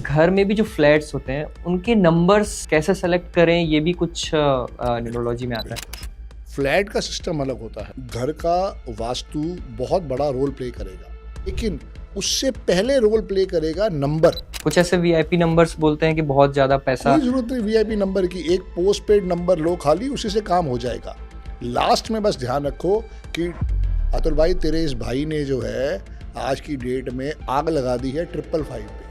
घर में भी जो फ्लैट्स होते हैं उनके नंबर्स कैसे सेलेक्ट करें, ये भी कुछ न्यूमरोलॉजी में आता है। फ्लैट का सिस्टम अलग होता है, घर का वास्तु बहुत बड़ा रोल प्ले करेगा, लेकिन उससे पहले रोल प्ले करेगा नंबर। कुछ ऐसे वीआईपी नंबर्स बोलते हैं कि बहुत ज्यादा पैसा, कोई जरूरत नहीं वीआईपी नंबर की, एक पोस्ट पेड नंबर लो खाली, उसी से काम हो जाएगा। लास्ट में बस ध्यान रखो कि अतुल भाई तेरे इस भाई ने जो है आज की डेट में आग लगा दी है 555 पे।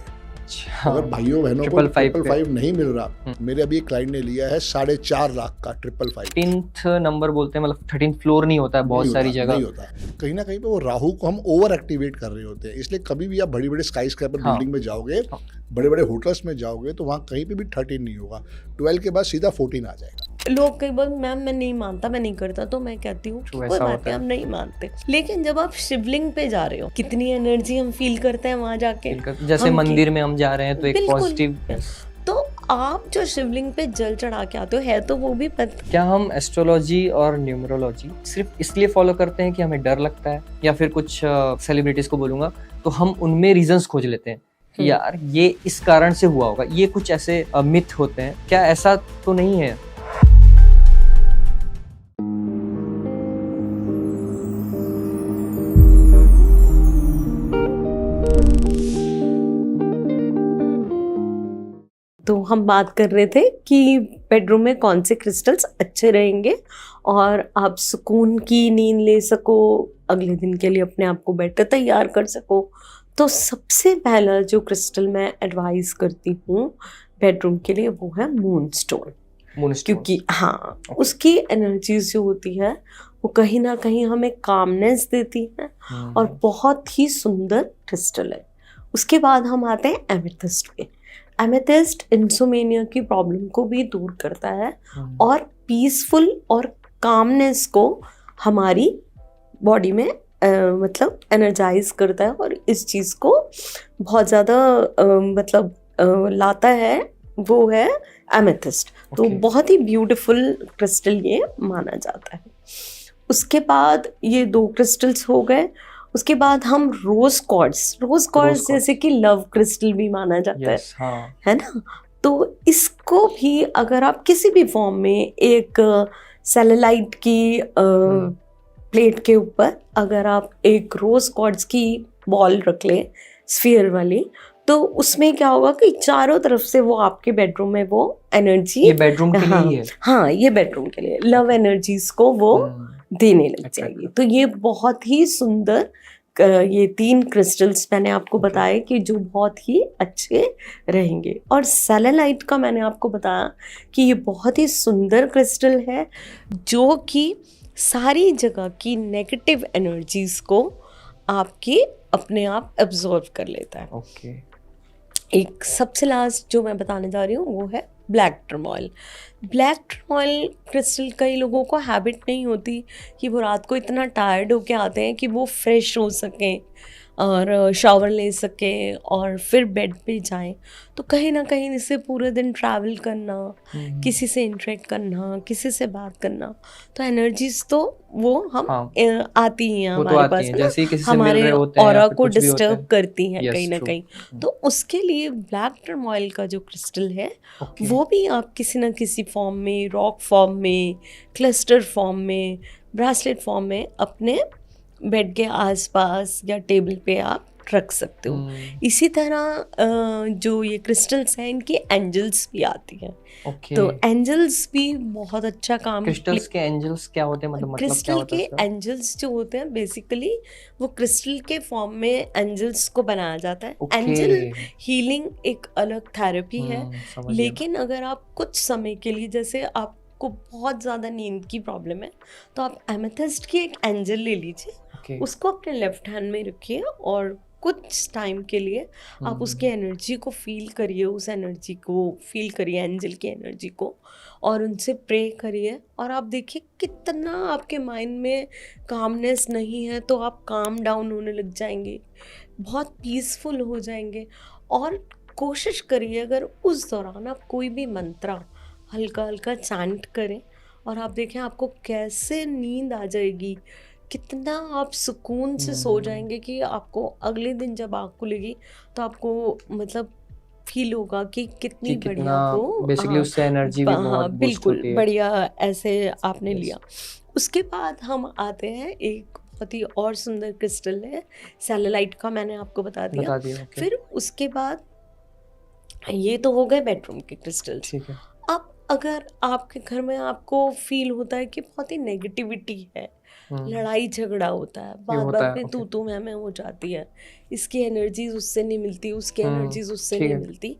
अगर भाइयों बहनों को 555 नहीं मिल रहा, मेरे अभी एक क्लाइंट ने लिया है 4.5 लाख का 555। 13th नंबर बोलते हैं, मतलब 13th फ्लोर नहीं होता है बहुत सारी जगह, नहीं होता। कहीं ना कहीं पे वो राहु को हम ओवर एक्टिवेट कर रहे होते हैं। इसलिए कभी भी आप बड़ी बड़ी स्काई स्क्रैपर बिल्डिंग में जाओगे, बड़े बड़े होटल्स में जाओगे, तो वहाँ कहीं पे भी 13 नहीं होगा। 12 के बाद सीधा 14 आ जाएगा। लोग कई बार मैम मैं नहीं मानता, मैं नहीं करता, तो मैं कहती हूँ कोई बात नहीं, हम नहीं मानते। लेकिन जब आप शिवलिंग पे जा रहे हो, कितनी एनर्जी हम फील करते हैं वहां जाके। जैसे मंदिर में हम जा रहे हैं तो एक पॉजिटिव, तो आप जो शिवलिंग पे जल चढ़ा के आते हो, है तो वो भी पता। क्या हम एस्ट्रोलॉजी और न्यूमरोलॉजी सिर्फ इसलिए फॉलो करते हैं कि हमें डर लगता है, या फिर कुछ सेलिब्रिटीज को बोलूंगा तो हम उनमें रीजंस खोज लेते हैं कि यार ये इस कारण से हुआ होगा, ये कुछ ऐसे मिथ होते हैं, क्या ऐसा तो नहीं है? तो हम बात कर रहे थे कि बेडरूम में कौन से क्रिस्टल्स अच्छे रहेंगे और आप सुकून की नींद ले सको, अगले दिन के लिए अपने आप को बेटर तैयार कर सको। तो सबसे पहला जो क्रिस्टल मैं एडवाइस करती हूँ बेडरूम के लिए वो है मून स्टोन। क्योंकि हाँ, उसकी एनर्जीज जो होती है वो कहीं ना कहीं हमें कामनेस देती है और बहुत ही सुंदर क्रिस्टल है। उसके बाद हम आते हैं एमेथिस्ट पे। एमेथिस्ट इंसोमेनिया की प्रॉब्लम को भी दूर करता है और पीसफुल और कामनेस को हमारी बॉडी में मतलब एनर्जाइज करता है और इस चीज़ को बहुत ज़्यादा लाता है, वो है एमेथिस्ट। तो बहुत ही ब्यूटीफुल क्रिस्टल ये माना जाता है। उसके बाद ये 2 क्रिस्टल्स हो गए। उसके बाद हम रोज क्वार्ट्ज जैसे कि लव क्रिस्टल भी माना जाता है, है ना। तो इसको भी अगर आप किसी भी फॉर्म में एक सेलेलाइट की प्लेट के ऊपर अगर आप एक रोज क्वार्ट्ज की बॉल रख लें स्फीयर वाली, तो उसमें क्या होगा कि चारों तरफ से वो आपके बेडरूम में वो एनर्जी, ये बेडरूम के लिए है। हाँ, ये बेडरूम के लिए लव एनर्जीज को वो देने लग जाएगी। तो ये बहुत ही सुंदर ये 3 क्रिस्टल्स मैंने आपको बताए कि जो बहुत ही अच्छे रहेंगे। और सेलेलाइट का मैंने आपको बताया कि ये बहुत ही सुंदर क्रिस्टल है जो कि सारी जगह की नेगेटिव एनर्जीज को आपकी अपने आप एब्जॉर्ब कर लेता है। एक सबसे लास्ट जो मैं बताने जा रही हूँ वो है black turmoil. Black turmoil crystal कई लोगों को हैबिट नहीं होती कि वो रात को इतना टायर्ड होके आते हैं कि वो फ्रेश हो सकें और शावर ले सकें और फिर बेड पे जाएं। तो कहीं ना कहीं इससे पूरे दिन ट्रैवल करना, किसी से इंटरेक्ट करना, किसी से बात करना, तो एनर्जीज तो वो हम आती ही हैं हमारे पास, जैसे किसी से हमारे मिल रहे होते हैं ऑरा को डिस्टर्ब करती हैं कहीं ना कहीं। true. तो उसके लिए ब्लैक टर्मोइल का जो क्रिस्टल है वो भी आप किसी ना किसी फॉर्म में, रॉक फॉर्म में, क्लस्टर फॉर्म में, ब्रेसलेट फॉर्म में अपने बेड के आसपास या टेबल पे आप रख सकते हो। इसी तरह जो ये क्रिस्टल्स हैं इनकी एंजल्स भी आती हैं। तो एंजल्स भी बहुत अच्छा काम। क्रिस्टल्स के एंजल्स क्या होते हैं? मतलब क्रिस्टल के एंजल्स जो होते हैं बेसिकली वो क्रिस्टल के फॉर्म में एंजल्स को बनाया जाता है। एंजल हीलिंग एक अलग थेरेपी है, लेकिन अगर आप कुछ समय के लिए, जैसे आप को बहुत ज़्यादा नींद की प्रॉब्लम है, तो आप एमेथिस्ट की एक एंजल ले लीजिए, उसको अपने लेफ्ट हैंड में रखिए और कुछ टाइम के लिए आप उसकी एनर्जी को फील करिए, उस एनर्जी को फील करिए, एंजल की एनर्जी को, और उनसे प्रे करिए और आप देखिए कितना आपके माइंड में कामनेस नहीं है तो आप काम डाउन होने लग जाएंगे, बहुत पीसफुल हो जाएंगे। और कोशिश करिए अगर उस दौरान आप कोई भी मंत्रा हल्का हल्का चैंट करें और आप देखें आपको कैसे नींद आ जाएगी, कितना आप सुकून से सो जाएंगे कि आपको अगले दिन जब आँख खुलेगी तो आपको मतलब फील होगा कि कितनी कि बढ़िया वो बेसिकली उससे एनर्जी भी हाँ बहुत बूस्ट बिल्कुल होती है। बढ़िया ऐसे आपने Yes. लिया। उसके बाद हम आते हैं एक बहुत ही और सुंदर क्रिस्टल है सेलेलाइट का, मैंने आपको बता दिया। ओके। फिर उसके बाद ये तो हो गए बेडरूम के क्रिस्टल्स। ठीक है। अब अगर आपके घर में आपको फील होता है कि बहुत ही नेगेटिविटी है, लड़ाई झगड़ा होता है, बात होता बात है, में तू तू मैं हो जाती है, इसकी एनर्जीज उससे नहीं मिलती, उसकी एनर्जीज उससे ठीक नहीं है। मिलती,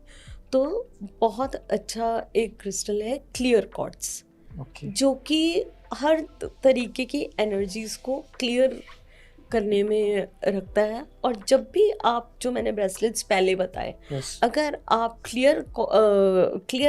तो बहुत अच्छा एक क्रिस्टल है क्लियर क्वार्ट्ज, ओके। जो कि हर तरीके की एनर्जीज को क्लियर करने में रखता है। और जब भी आप, जो मैंने ब्रेसलेट्स पहले बताए, यस। अगर आप क्लियर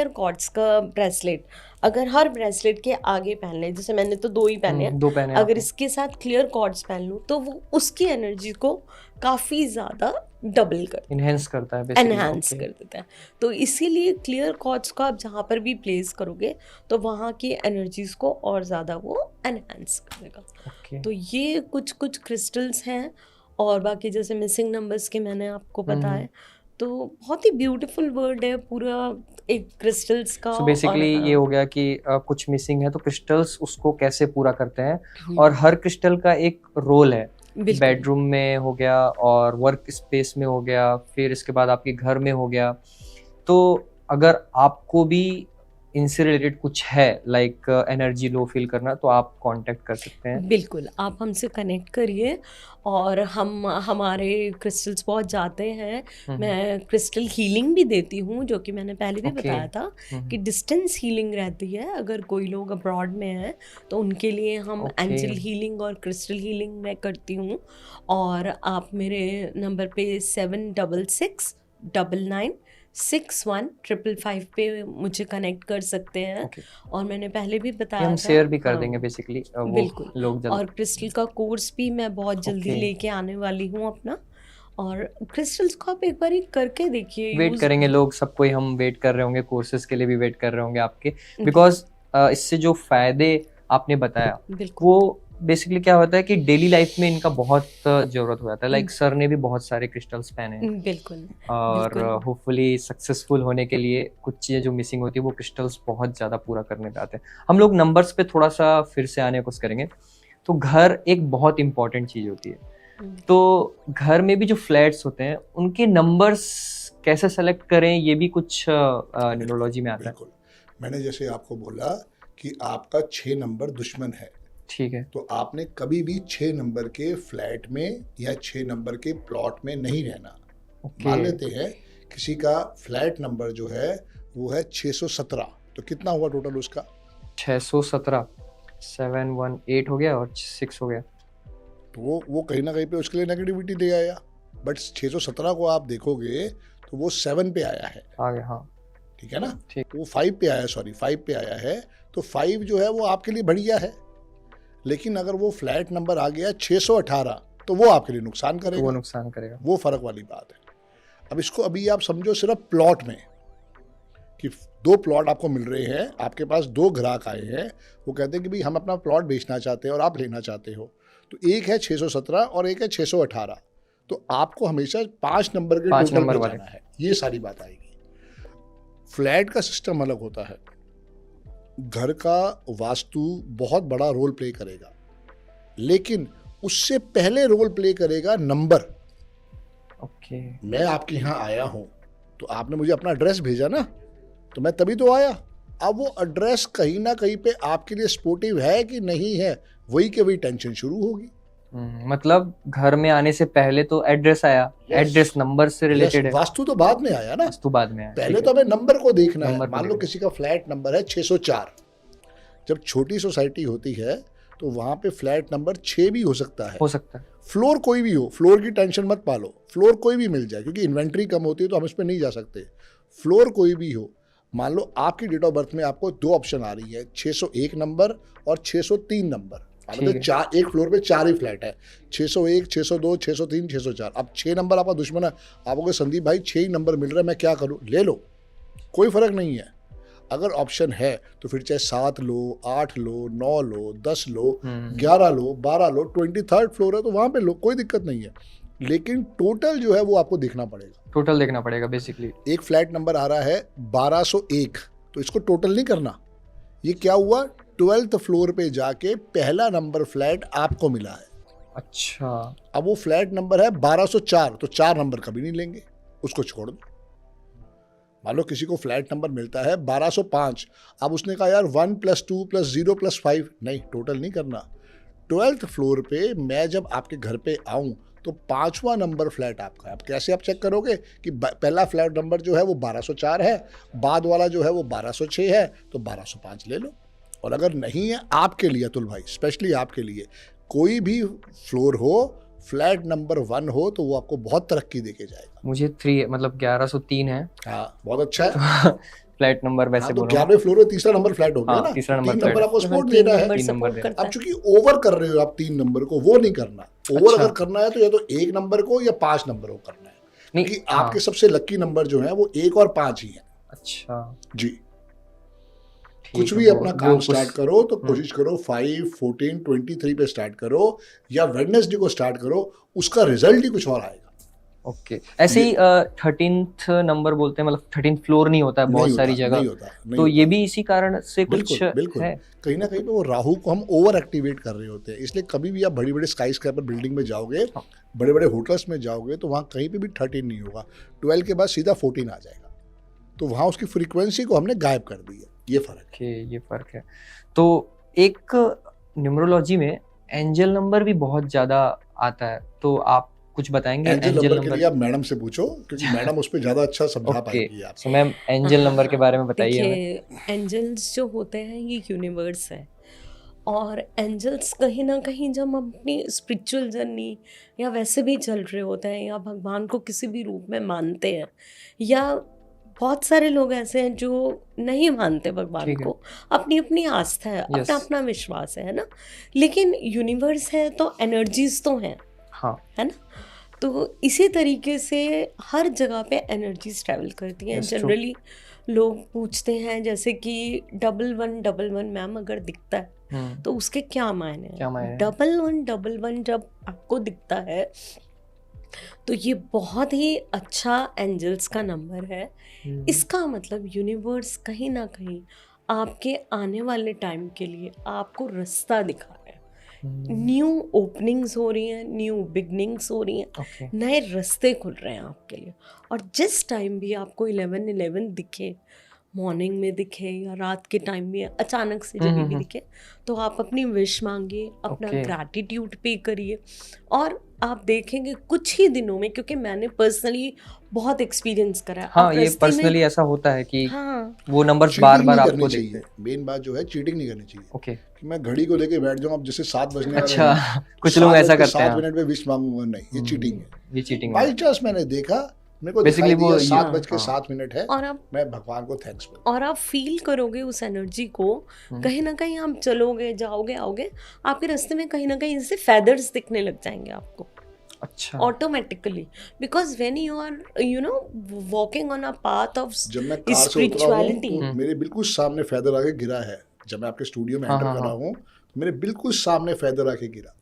कॉर्ड्स का ब्रेसलेट अगर हर ब्रेसलेट के आगे पहन लें, जैसे मैंने तो 2 ही पहने हैं, 2 पहने अगर आपने। इसके साथ क्लियर कॉर्ड्स पहन लूँ तो वो उसकी एनर्जी को काफ़ी ज़्यादा डबल कर इनहेंस करता है बेसिकली। एनहांस कर देता है। तो इसीलिए क्लियर कॉर्ड्स को आप जहाँ पर भी प्लेस करोगे तो वहाँ की एनर्जीज को और ज़्यादा वो एनहांस करेगा। ओके। तो ये कुछ कुछ क्रिस्टल्स हैं, और बाकी जैसे मिसिंग नंबर्स के मैंने आपको बताया। तो बहुत ही ब्यूटीफुल वर्ड है पूरा एक क्रिस्टल्स का। सो बेसिकली ये हो गया कि कुछ मिसिंग है तो क्रिस्टल्स उसको कैसे पूरा करते हैं, और हर क्रिस्टल का एक रोल है। बेडरूम में हो गया, और वर्क स्पेस में हो गया, फिर इसके बाद आपके घर में हो गया। तो अगर आपको भी इनसे रिलेटेड कुछ है, लाइक एनर्जी लो फील करना, तो आप कांटेक्ट कर सकते हैं। बिल्कुल, आप हमसे कनेक्ट करिए, और हम हमारे क्रिस्टल्स बहुत जाते हैं। मैं क्रिस्टल हीलिंग भी देती हूँ, जो कि मैंने पहले भी बताया था कि डिस्टेंस हीलिंग रहती है। अगर कोई लोग अब्रॉड में हैं तो उनके लिए हम एंजल हीलिंग और क्रिस्टल हीलिंग मैं करती हूँ। और आप मेरे नंबर पे 7666996155 पे मुझे कनेक्ट कर सकते हैं। और मैंने पहले भी बताया हम था, शेयर भी कर देंगे बेसिकली बिल्कुल लोग जल्द। और क्रिस्टल का कोर्स भी मैं बहुत जल्दी लेके आने वाली हूँ अपना। और क्रिस्टल्स को आप एक बार करके देखिए, वेट करेंगे लोग, सबको ही हम वेट कर रहे होंगे, कोर्सेज के लिए भी वेट कर रहे होंगे आपके, बिकॉज इससे जो फायदे आपने बताया वो बेसिकली क्या होता है कि डेली लाइफ में इनका बहुत जरूरत हो जाता है। लाइक सर ने भी बहुत सारे क्रिस्टल्स पहने हैं, बिल्कुल, और होपफुली सक्सेसफुल होने के लिए कुछ चीजें जो मिसिंग होती है वो क्रिस्टल्स बहुत ज्यादा पूरा करने पे आते हैं। हम लोग नंबर्स पे थोड़ा सा फिर से आने की कोशिश करेंगे। तो घर एक बहुत इंपॉर्टेंट चीज होती है, तो घर में भी जो फ्लैट्स होते हैं उनके नंबर्स कैसे सेलेक्ट करें, ये भी कुछ न्यूमरोलॉजी में आता है। बिल्कुल, मैंने जैसे आपको बोला कि आपका 6 नंबर दुश्मन है, ठीक है, तो आपने कभी भी 6 नंबर के फ्लैट में या 6 नंबर के प्लॉट में नहीं रहना। मान लेते हैं किसी का फ्लैट नंबर जो है वो है 617, तो कितना हुआ टोटल उसका? 617, 718 हो गया और 6 हो गया, तो वो कहीं ना कहीं पे उसके लिए नेगेटिविटी दे आया। बट 617 को आप देखोगे तो वो 7 पे आया है, आ गया, हाँ ठीक है ना, ठीक। वो 5 पे आया, सॉरी 5 पे आया है। तो 5 जो है वो आपके लिए बढ़िया है, लेकिन अगर वो फ्लैट नंबर आ गया 618 तो वो आपके लिए नुकसान करेगा, वो नुकसान करेगा, वो फर्क वाली बात है। अब इसको अभी आप समझो सिर्फ प्लॉट में कि 2 प्लॉट आपको मिल रहे हैं, आपके पास 2 ग्राहक आए हैं, वो कहते हैं कि भाई हम अपना प्लॉट बेचना चाहते हैं और आप लेना चाहते हो, तो एक है 617 और एक है 618, तो आपको हमेशा 5 नंबर के टोटल पे जाना है। ये सारी बात आएगी। फ्लैट का सिस्टम अलग होता है, घर का वास्तु बहुत बड़ा रोल प्ले करेगा, लेकिन उससे पहले रोल प्ले करेगा नंबर। ओके, मैं आपके यहाँ आया हूँ तो आपने मुझे अपना एड्रेस भेजा ना, तो मैं तभी तो आया। अब वो एड्रेस कहीं ना कहीं पे आपके लिए सपोर्टिव है कि नहीं है, वही के वही टेंशन शुरू होगी। मतलब घर में आने से पहले तो एड्रेस आया, एड्रेस नंबर से रिलेटेड है, वास्तु तो बाद में आया ना, वास्तु बाद में आया। पहले तो हमें नंबर को देखना है। मान लो किसी का फ्लैट नंबर है 604, जब छोटी सोसाइटी होती है तो वहां पे फ्लैट नंबर 6 भी हो सकता है, फ्लोर कोई भी हो, फ्लोर की टेंशन मत पालो, फ्लोर कोई भी मिल जाए, क्योंकि इन्वेंट्री कम होती है तो हम इस पर नहीं जा सकते। फ्लोर कोई भी हो, मान लो आपकी डेट ऑफ बर्थ में आपको 2 ऑप्शन आ रही है, 601 नंबर और 603 नंबर, मतलब 4, एक फ्लोर पे 4 ही फ्लैट है, 601, 602, 603, 604। अब 6 नंबर आपका दुश्मन है, आपको संदीप भाई 6 ही नंबर मिल रहा है, मैं क्या करूं? ले लो, कोई फर्क नहीं है। अगर ऑप्शन है तो फिर चाहे 7 लो, 8 लो, 9 लो, 10 लो, 11 लो, 12 लो, 23rd फ्लोर है तो वहां पे लो, कोई दिक्कत नहीं है, लेकिन टोटल जो है वो आपको देखना पड़ेगा। टोटल देखना पड़ेगा बेसिकली। एक फ्लैट नंबर आ रहा है 1201, तो इसको टोटल नहीं करना। ये क्या हुआ, 12th फ्लोर पे जाके पहला नंबर फ्लैट आपको मिला है। अच्छा, अब वो फ्लैट नंबर है 1204, तो 4 नंबर कभी नहीं लेंगे, उसको छोड़ दो। मान लो किसी को फ्लैट नंबर मिलता है 1205, अब उसने कहा यार 1 + 2 + 0 + 5, नहीं टोटल नहीं करना। 12th फ्लोर पे मैं जब आपके घर पे आऊं तो 5वां नंबर फ्लैट आपका है। अब कैसे आप चेक करोगे कि पहला फ्लैट नंबर जो है वो 1204 है, बाद वाला जो है वो 1206 है, तो 1205 ले लो। और अगर नहीं है आपके लिए अतुल भाई, स्पेशली आपके लिए, कोई भी फ्लोर हो, फ्लैट नंबर 1 हो, तो वो आपको बहुत तरक्की देके जाएगा। मुझे 3 मतलब 1103 है। हाँ बहुत अच्छा है। फ्लैट नंबर वैसे हाँ, तो बोलो। 11वें फ्लोर में तीसरा नंबर फ्लैट हो गया हाँ, ना, तीसरा नंबर 3 फ्लैट नंबर आपको हाँ, सपोर्ट 3 देना है। नंबर तीन नंबर सपोर्ट करता अब है। चूंकि ओवर कर रहे हो आप 3 नंबर को, वो नहीं करना। ओवर अच्छा। अगर करना है तो या तो 1 नंबर को या 5 नंबर को करना है, नहीं, क्योंकि हाँ, आपके सबसे लकी नंबर जो है वो 1 और 5 ही है। अच्छा जी, ठीक कुछ है, भी वो- अपना वो काम कुछ- स्टार्ट करो तो कोशिश करो 5, 14, 23 पे स्टार्ट करो, या वेडनेसडे को स्टार्ट करो, उसका रिजल्ट ही कुछ और आएगा। ओके, ऐसे ही 13th नंबर बोलते हैं, मतलब 13th फ्लोर नहीं होता है बहुत नहीं सारी होता, जगह, नहीं होता, नहीं तो होता। ये भी इसी कारण से कुछ बिल्कुल बिल्कुल, है। कहीं ना कहीं पे वो राहु को हम ओवर एक्टिवेट कर रहे होते हैं। इसलिए कभी भी आप बड़ी बड़ी स्काई स्क्रैपर बिल्डिंग में जाओगे, हाँ। बड़े बड़े होटल्स में जाओगे, तो वहाँ कहीं पे भी 13 नहीं होगा, 12 के बाद सीधा 14 आ जाएगा। तो वहाँ उसकी फ्रीक्वेंसी को हमने गायब कर दी है, ये फर्क है। ओके, ये फर्क है। तो एक न्यूमरोलॉजी में एंजल नंबर भी बहुत ज्यादा आता है, तो आप कुछ बताएंगे एंजल एंजल नंबर के नंबर? लिए आप मैडम से पूछो, क्योंकि मैडम उस पर ज्यादा अच्छा समझा ओके, पाएगी आप। सो मैम एंजल नंबर के बारे में बताइए हमें। देखिए, एंजल्स जो होते हैं ये यूनिवर्स है, और एंजल्स कहीं ना कहीं जब हम अपनी स्पिरिचुअल जर्नी या वैसे भी चल रहे होते हैं, या भगवान को किसी भी रूप में मानते हैं, या बहुत सारे लोग ऐसे हैं जो नहीं मानते भगवान ठीक है। को, अपनी अपनी आस्था है, Yes. अपना अपना विश्वास है ना। लेकिन यूनिवर्स है तो एनर्जीज तो हैं, हाँ, है ना। तो इसी तरीके से हर जगह पे एनर्जीज ट्रैवल करती हैं। Yes, true. जनरली लोग पूछते हैं जैसे कि 1111 मैम अगर दिखता है तो उसके क्या मायने क्या मायने हैं। हैं? 1111 जब आपको दिखता है तो ये बहुत ही अच्छा एंजल्स का नंबर है। इसका मतलब यूनिवर्स कहीं ना कहीं आपके आने वाले टाइम के लिए आपको रास्ता दिखा रहा है। न्यू ओपनिंग्स हो रही हैं, न्यू बिगनिंग्स हो रही हैं, ओके, नए रास्ते खुल रहे हैं आपके लिए। और जिस टाइम भी आपको 1111 दिखे, मॉर्निंग में दिखे या रात के टाइम में अचानक से जब भी दिखे, तो आप अपनी विश मांगिए, अपना Okay. ग्रैटिट्यूड पे करिए, और आप देखेंगे कुछ ही दिनों में, क्योंकि मैंने पर्सनली बहुत एक्सपीरियंस करा है। हाँ, आप ये रास्ते में- पर्सनली ऐसा होता है कि हाँ, वो नंबर्स चीटिंग बार बार नहीं आपको करनी दिखते चाहिए। हैं। मेन बात जो है, चीटिंग नहीं करनी चाहिए। ओके, कि मैं घड़ी को लेके बैठ जाऊँ, अब जैसे 7 बजने वाले अच्छा, हैं, कुछ लोग 7 ऐसा बज के करते हैं। 7 मिनट में विश मांगूंगा, नहीं, ये चीटिंग है। ये चीटिंग बाई है। चांस मैंने देखा, मेरे को Basically दिखाई वो- दिया हाँ, 7:07 है, और आप मैं भगवान को थैंक्स बोलूँ। और आप फील करोगे उस एनर्जी को। कहीं ना कहीं आप चलोगे, जाओगे, आओगे, आपके रास्ते में कहीं ना कहीं इससे फेदर्स दिखने लग जाएंगे आपको अच्छा, automatically, because when you are walking on a path of जब मैं कार से उतरा हूँ स्पिरिचुअलिटी। तो मेरे बिल्कुल सामने फेदर आके गिरा है। जब मैं आपके स्टूडियो में हाँ, एंटर हाँ, करा हाँ। हूँ, मेरे बिल्कुल सामने फेदर आके गिरा।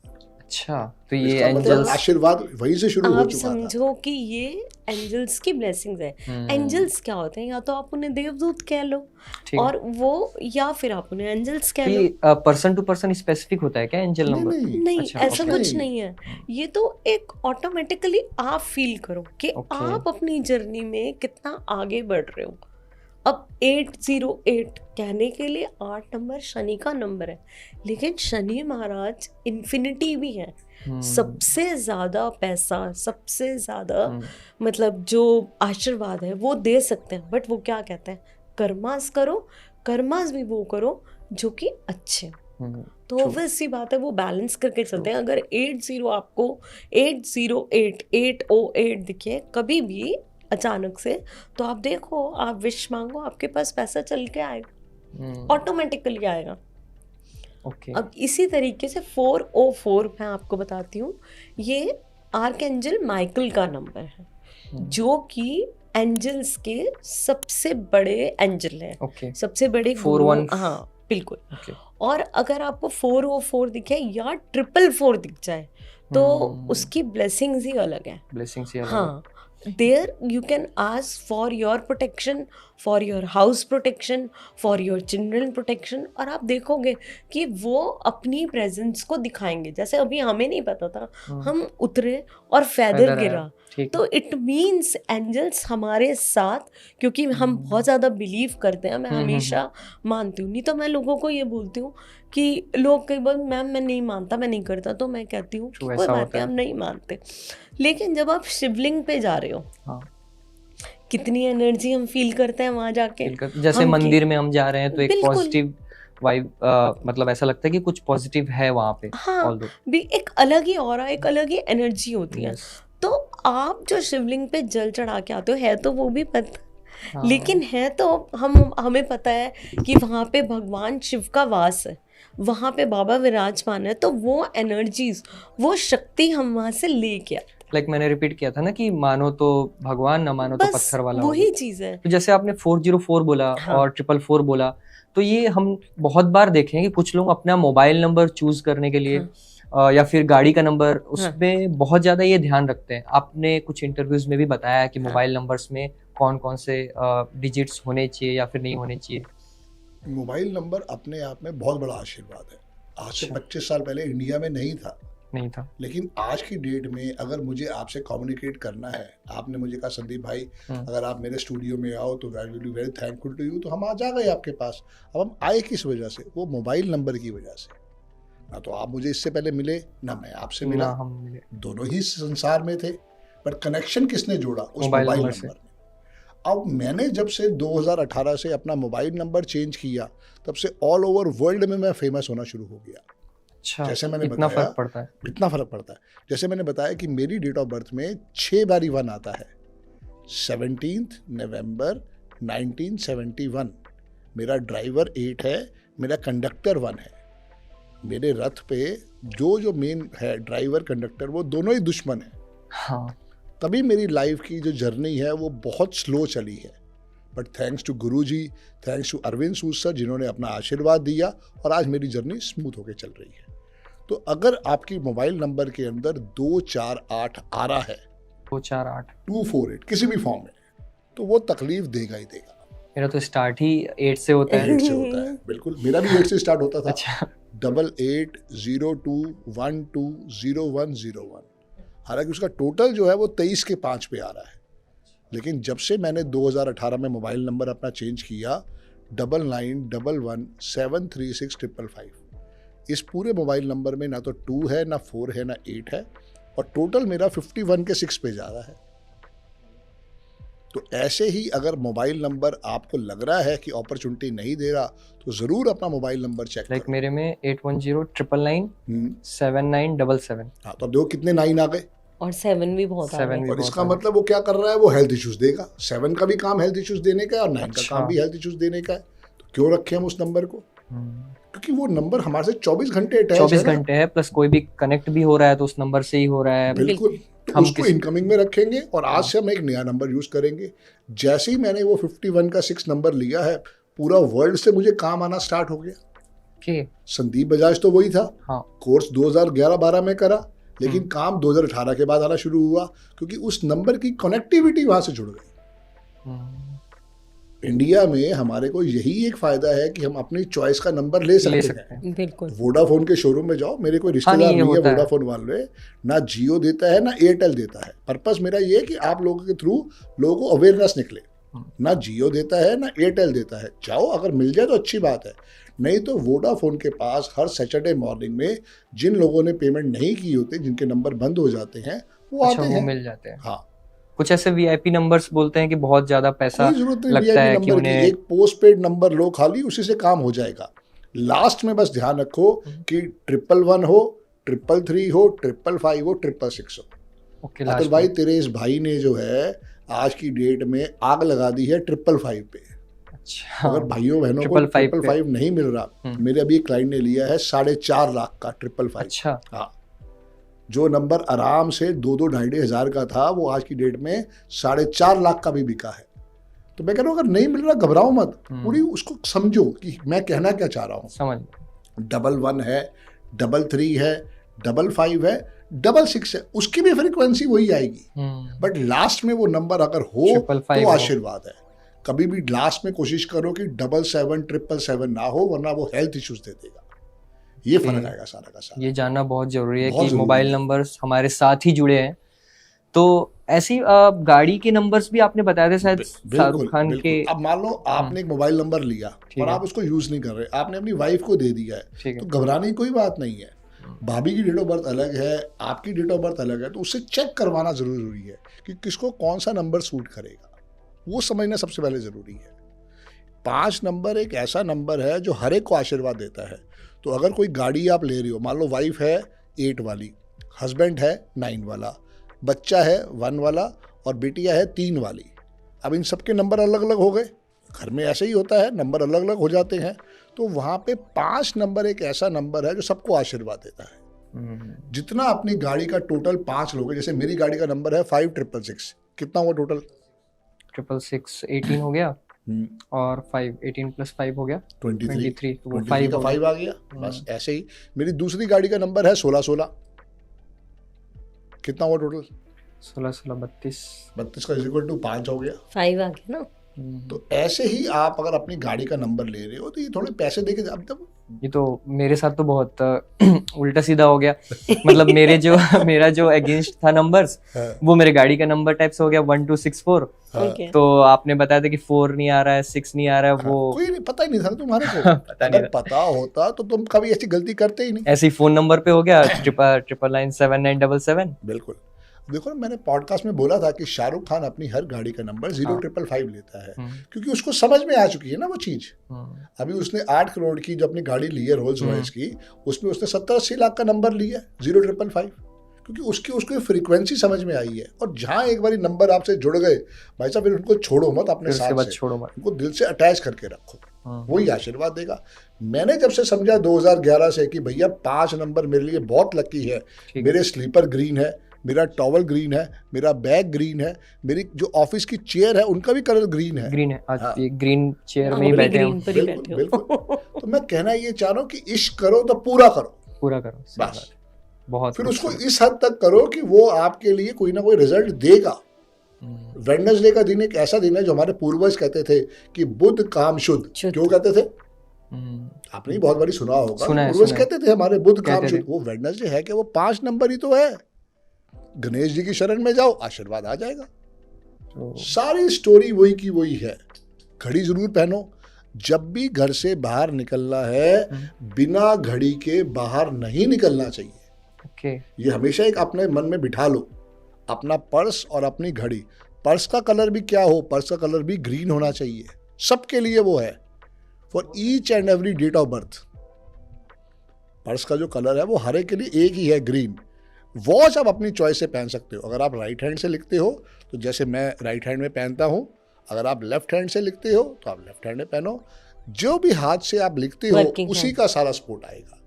अच्छा, तो ये इसका मतलब एंजल्स आशीर्वाद वहीं से शुरू हो आप चुका था। समझो कि ये एंजल्स की ब्लेसिंग्स है। एंजल्स क्या होते हैं, या तो आप उन्हें देवदूत कह लो, ठीक है। और वो, या फिर आप उन्हें एंजल्स कह लो। ये पर्सन टू पर्सन स्पेसिफिक होता है क्या एंजल नहीं, नंबर? नहीं, नहीं, अच्छा, ऐसा okay. कुछ नहीं है। ये तो एक ऑटोमेटिकली आप फील करो कि Okay. आप अपनी जर्नी में कितना आगे बढ़ रहे हो। अब 808 कहने के लिए 8 नंबर शनि का नंबर है, लेकिन शनि महाराज इन्फिनिटी भी है। सबसे ज्यादा पैसा, सबसे ज्यादा मतलब जो आशीर्वाद है वो दे सकते हैं, बट वो क्या कहते हैं, कर्मास करो, कर्मास भी वो करो जो कि अच्छे हो। तो ऑब्वियस सी बात है, वो बैलेंस करके चलते हैं। अगर 80 आपको 808 दिखे कभी भी अचानक से, तो आप देखो, आप विश मांगो, आपके पास पैसा चल के आएगा, ऑटोमेटिकली आएगा। ओके, अब इसी तरीके से 404 मैं आपको बताती हूँ, ये आर्कएंजल माइकल का नंबर है, जो कि एंजल्स के सबसे बड़े एंजल है। ओके, सबसे बड़े 41 हाँ बिल्कुल। ओके, और अगर आपको 404 दिखे या 444 दिख जाए, तो उसकी ब्लेसिंग्स ही अलग है। ब्लेसिंग्स ही अलग है। हाँ, there you can ask for your protection, for your house protection, for your children protection, और आप देखोगे कि वो अपनी प्रेजेंस को दिखाएंगे। जैसे अभी हमें नहीं पता था, हम उतरे और फेदर feather गिरा, आया, ठीक तो इट मीन्स एंजल्स हमारे साथ, क्योंकि हम बहुत ज़्यादा बिलीव करते हैं। मैं हमेशा मानती हूँ, नहीं तो मैं लोगों को ये बोलती हूँ कि लोग कई बार मैम मैं नहीं मानता, मैं नहीं करता, तो मैं कहती हूँ कि True, कोई ऐसा बात होता नहीं, है। हम नहीं मानते। लेकिन जब आप शिवलिंग पे जा रहे हो, हाँ, कितनी एनर्जी हम फील करते हैं वहां जाके। जैसे हम मंदिर में हम जा रहे हैं तो एक बिल्कुल। पॉजिटिव वाइब, मतलब ऐसा लगता है कि कुछ पॉजिटिव है वहाँ पे। हाँ, although, भी एक अलग ही ऑरा, एक अलग ही एनर्जी होती है। yes, तो आप जो शिवलिंग पे जल चढ़ा के आते हो, है तो वो भी पता, हाँ, लेकिन है तो हमें पता है कि वहाँ पे भगवान शिव का वास है, वहाँ पे बाबा विराजमान है, तो वो एनर्जीज, वो शक्ति हम वहाँ से लेके आते हैं। लाइक मैंने रिपीट किया था ना कि मानो तो भगवान, ना मानो तो बस पत्थर वाला हो वही गया। चीज है। तो जैसे आपने 404 बोला हाँ। और 444 बोला, तो ये हम बहुत बार देखे हैं कि कुछ लोग अपना मोबाइल नंबर चूज करने के लिए या फिर गाड़ी का नंबर, उसमें बहुत ज्यादा ये ध्यान रखते हैं। आपने कुछ इंटरव्यूज में भी बताया कि मोबाइल नंबर्स में कौन कौन से डिजिट्स होने चाहिए या फिर नहीं होने चाहिए। मोबाइल नंबर अपने आप में बहुत बड़ा आशीर्वाद है। आज से 25 साल पहले इंडिया में नहीं था, लेकिन आज की डेट में अगर मुझे आपसे कम्युनिकेट करना है, आपने मुझे कहा संदीप भाई अगर आप मेरे स्टूडियो में आओ तो I will be very thankful to you, तो हम आज आ गए आपके पास। अब हम आए किस वजह से? वो मोबाइल नंबर की वजह से। ना तो आप मुझे इससे पहले मिले, ना मैं आपसे मिला, हम मिले, दोनों ही संसार में थे, पर कनेक्शन किसने जोड़ा? उस मोबाइल मोबाइल नंबर नंबर ने। अब मैंने जब से 2018 से अपना मोबाइल नंबर चेंज किया, तब से ऑल ओवर वर्ल्ड में मैं फेमस होना शुरू हो गया। अच्छा, जैसे मैंने इतना बताया, फर्क पड़ता है। इतना फर्क पड़ता है। जैसे मैंने बताया कि मेरी डेट ऑफ बर्थ में 6 बारी 1 आता है। 17 नवंबर 1971। मेरा ड्राइवर 8 है, मेरा कंडक्टर 1 है। मेरे रथ पे जो मेन है ड्राइवर कंडक्टर, वो दोनों ही दुश्मन है। हाँ, तभी मेरी लाइफ की जो जर्नी है वो बहुत स्लो चली है, but thanks to Guruji, thanks to Arvind Sood sir, जिन्होंने अपना आशीर्वाद दिया, और आज मेरी जर्नी स्मूथ होकर चल रही है। तो अगर आपकी मोबाइल नंबर के अंदर 248 आ रहा है, 248 248 किसी भी फॉर्म में, तो वो तकलीफ देगा ही देगा। मेरा तो स्टार्ट ही 8 से होता है। 8 से होता है, बिल्कुल, मेरा भी 8 से स्टार्ट होता था। अच्छा, 8802120101। हालांकि उसका टोटल जो है वो 23 के 5 पे आ रहा है, लेकिन जब से मैंने 2018 में मोबाइल नंबर अपना चेंज किया, 9911736555, इस पूरे मोबाइल नंबर में ना तो 2 है, ना 4 है, ना 8 है, और टोटल मेरा 51 के 6 पे जा रहा है। तो ऐसे ही अगर मोबाइल नंबर आपको लग रहा है कि अपॉर्चुनिटी नहीं दे रहा, तो जरूर अपना मोबाइल नंबर चेक लाइक करो। मेरे में 8109997977। हाँ, तो अब देखो कितने 9 आ गए, और 7 भी बहुत आ 7 गए। भी और बहुत इसका आ गए। मतलब वो क्या कर रहा है? वो हेल्थ इश्यूज देगा। 7 का भी काम हेल्थ इश्यूज देने का है, और 9 का अच्छा। काम भी हेल्थ इश्यूज देने का है। तो क्यों रखे हम उस नंबर को? क्योंकि वो नंबर हमारे से 24 घंटे अटैच 24 है ना। घंटे है, प्लस कोई भी कनेक्ट भी हो रहा है तो उस नंबर से ही हो रहा है। बिल्कुल, तो हम उसको इनकमिंग में रखेंगे, और आज से हम एक नया नंबर यूज करेंगे। जैसे ही मैंने वो 51 का 6 नंबर लिया है, पूरा वर्ल्ड से मुझे काम आना स्टार्ट हो गया। ओके, संदीप बजाज तो वही था, हाँ, कोर्स 2011-12 में करा, लेकिन काम 2018 के बाद आना शुरू हुआ, क्योंकि उस नंबर की कनेक्टिविटी वहां से जुड़ गई। इंडिया में हमारे को यही एक फायदा है कि हम अपनी चॉइस का नंबर ले सकते हैं। बिल्कुल। वोडाफोन के शोरूम में जाओ, मेरे कोई रिश्तेदार नहीं, ये नहीं है होता है। वोडाफोन वाले, ना जियो देता है, ना एयरटेल देता है। पर्पस मेरा ये है कि आप लोगों के थ्रू लोगों को अवेयरनेस निकले। ना जियो देता है, ना एयरटेल देता है। जाओ, अगर मिल जाए तो अच्छी बात है, नहीं तो वोडाफोन के पास हर सैटरडे मॉर्निंग में जिन लोगों ने पेमेंट नहीं की होती, जिनके नंबर बंद हो जाते हैं, वो अच्छा, आते वो हैं। मिल जाते हैं। हाँ, कुछ ऐसे वीआईपी नंबर्स बोलते हैं कि बहुत ज्यादा पैसा कोई जरूरत नहीं लगता है वीआईपी कि नंबर की। उन्हें। एक पोस्ट पेड नंबर लो खाली, उसी से काम हो जाएगा। लास्ट में बस ध्यान रखो कि 111 हो, 333 हो, 555 हो, 666 हो। ओके, अतुल लास्ट भाई, तेरे इस भाई ने जो है आज की डेट में आग लगा दी है 555 पे। अच्छा, अगर भाइयों बहनों को 555 नहीं मिल रहा, मेरे अभी एक क्लाइंट ने लिया है 4.5 लाख का 555। अच्छा, हाँ, जो नंबर आराम से 2-2 ढाई हजार का था, वो आज की डेट में 4.5 लाख का भी बिका है। तो मैं कह रहा हूँ, अगर नहीं मिल रहा घबराओ मत, पूरी उसको समझो कि मैं कहना क्या चाह रहा हूँ। समझ 11 है, 33 है, 55 है, 66 है, उसकी भी फ्रीक्वेंसी वही आएगी, बट लास्ट में वो नंबर अगर हो 555 तो हो। आशीर्वाद है। कभी भी लास्ट में कोशिश करो कि 77 777 ना हो, वरना वो हेल्थ इश्यूज दे देगा। ये फर्क आएगा सारा का सारा। ये जानना बहुत जरूरी है बहुत कि जरूरी मोबाइल है। नंबर्स हमारे साथ ही जुड़े हैं। तो ऐसी गाड़ी के नंबर्स भी आपने बताए थे शायद शाहरुख खान के। अब मान लो आपने एक मोबाइल नंबर लिया ठीक और है। आप उसको यूज नहीं कर रहे, आपने अपनी वाइफ को दे दिया ठीक है, है। तो घबराने की कोई बात नहीं है। भाभी की डेट ऑफ बर्थ अलग है, आपकी डेट ऑफ बर्थ अलग है, तो उससे चेक करवाना जरूरी है कि किसको कौन सा नंबर सूट करेगा, वो समझना सबसे पहले जरूरी है। 5 नंबर एक ऐसा नंबर है जो हर एक को आशीर्वाद देता है। तो अगर कोई गाड़ी आप ले रही हो, मान लो वाइफ है 8 वाली, हस्बैंड है 9 वाला, बच्चा है 1 वाला और बेटियां है 3 वाली। अब इन सबके नंबर अलग अलग हो गए, घर में ऐसे ही होता है, नंबर अलग अलग हो जाते हैं। तो वहाँ पे 5 नंबर एक ऐसा नंबर है जो सबको आशीर्वाद देता है। जितना अपनी गाड़ी का टोटल 5 लोगे, जैसे मेरी गाड़ी का नंबर है 5666, कितना हुआ टोटल? 666 18 हो गया और 5 18 प्लस 5 हो गया 23, तो वो 23 का 5 आ गया। बस ऐसे ही मेरी दूसरी गाड़ी का नंबर है 1616, कितना हुआ टोटल? 16 16 32। 32 का इक्वल टू 5 हो गया। 5 आ गया ना। तो ऐसे ही आप अगर अपनी गाड़ी का नंबर ले रहे हो तो ये थोड़े पैसे देके अब तब ये तो मेरे साथ तो बहुत उल्टा सीधा हो गया। मतलब मेरा जो अगेंस्ट था नंबर्स, वो मेरे गाड़ी का नंबर टाइप से हो गया 1264। ओके। तो आपने बताया था कि 4 नहीं आ रहा है, 6 नहीं आ रहा है, वो कोई नहीं, पता ही नहीं था तुम्हारे को। पता नहीं अगर पता होता तो तुम कभी ऐसी गलती करते ही नहीं। ऐसे ही फोन नंबर पे हो गया 9997977। बिल्कुल। देखो ना, मैंने पॉडकास्ट में बोला था कि शाहरुख खान अपनी हर गाड़ी का नंबर 0555 लेता है, क्योंकि उसको समझ में आ चुकी है ना वो चीज। अभी उसने 8 करोड़ की जो अपनी गाड़ी ली है रोल्स रॉयस की, उसमें उसने 70-80 लाख का नंबर लिया 0555, क्योंकि उसकी फ्रीक्वेंसी समझ में आई है। और जहाँ एक बार नंबर आपसे जुड़ गए भाई साहब, फिर उनको छोड़ो मत अपने फिर उसके साथ बाद से, छोड़ो मत। उनको दिल से अटैच करके रखो, वही आशीर्वाद देगा। मैंने जब से समझा 2011 से कि भैया 5 नंबर मेरे लिए बहुत लकी है, मेरे स्लीपर ग्रीन है, मेरा टॉवल ग्रीन है, मेरा बैग ग्रीन है, मेरी जो ऑफिस की चेयर है उनका भी कलर ग्रीन है। ग्रीन है आज। हाँ। ये ग्रीन चेयर में ही हम भी बैठे हैं ग्रीन हम। पर ही बिल्कुल बैठे हो। बिल्कुल। तो मैं कहना ये चाह रहा हूँ कि इश्क करो तो पूरा करो, पूरा करो, सही बस। बात है। बहुत फिर कुछ उसको करो। इस हद तक करो कि वो आपके लिए कोई ना कोई रिजल्ट देगा। वेडनेसडे का दिन एक ऐसा दिन है जो हमारे पूर्वज कहते थे कि बुध काम शुद्ध। शुद्ध। क्यों कहते थे? आपने बहुत बारी सुना होगा, सुना है, पूर्वज सुना है। कहते थे हमारे बुध काम कहते शुद्ध। थे। वो वेडनेसडे है कि वो 5 नंबर ही तो है। गणेश जी की शरण में जाओ, आशीर्वाद आ जाएगा। तो सारी स्टोरी वही की वही है। घड़ी जरूर पहनो, जब भी घर से बाहर निकलना है बिना घड़ी के बाहर नहीं निकलना चाहिए। ओके। ये हमेशा एक अपने मन में बिठा लो, अपना पर्स और अपनी घड़ी। पर्स का कलर भी क्या हो, पर्स का कलर भी ग्रीन होना चाहिए, सबके लिए वो है, for each and every date of birth. Purse का जो कलर है वो हर एक के लिए एक ही है, ग्रीन। वॉच आप अपनी चॉइस से पहन सकते हो। अगर आप राइट हैंड से लिखते हो तो जैसे मैं राइट हैंड में पहनता हूँ, अगर आप लेफ्ट हैंड से लिखते हो तो आप लेफ्ट हैंड में पहनो। जो भी हाथ से आप लिखते हो Working उसी hand। का सारा सपोर्ट आएगा।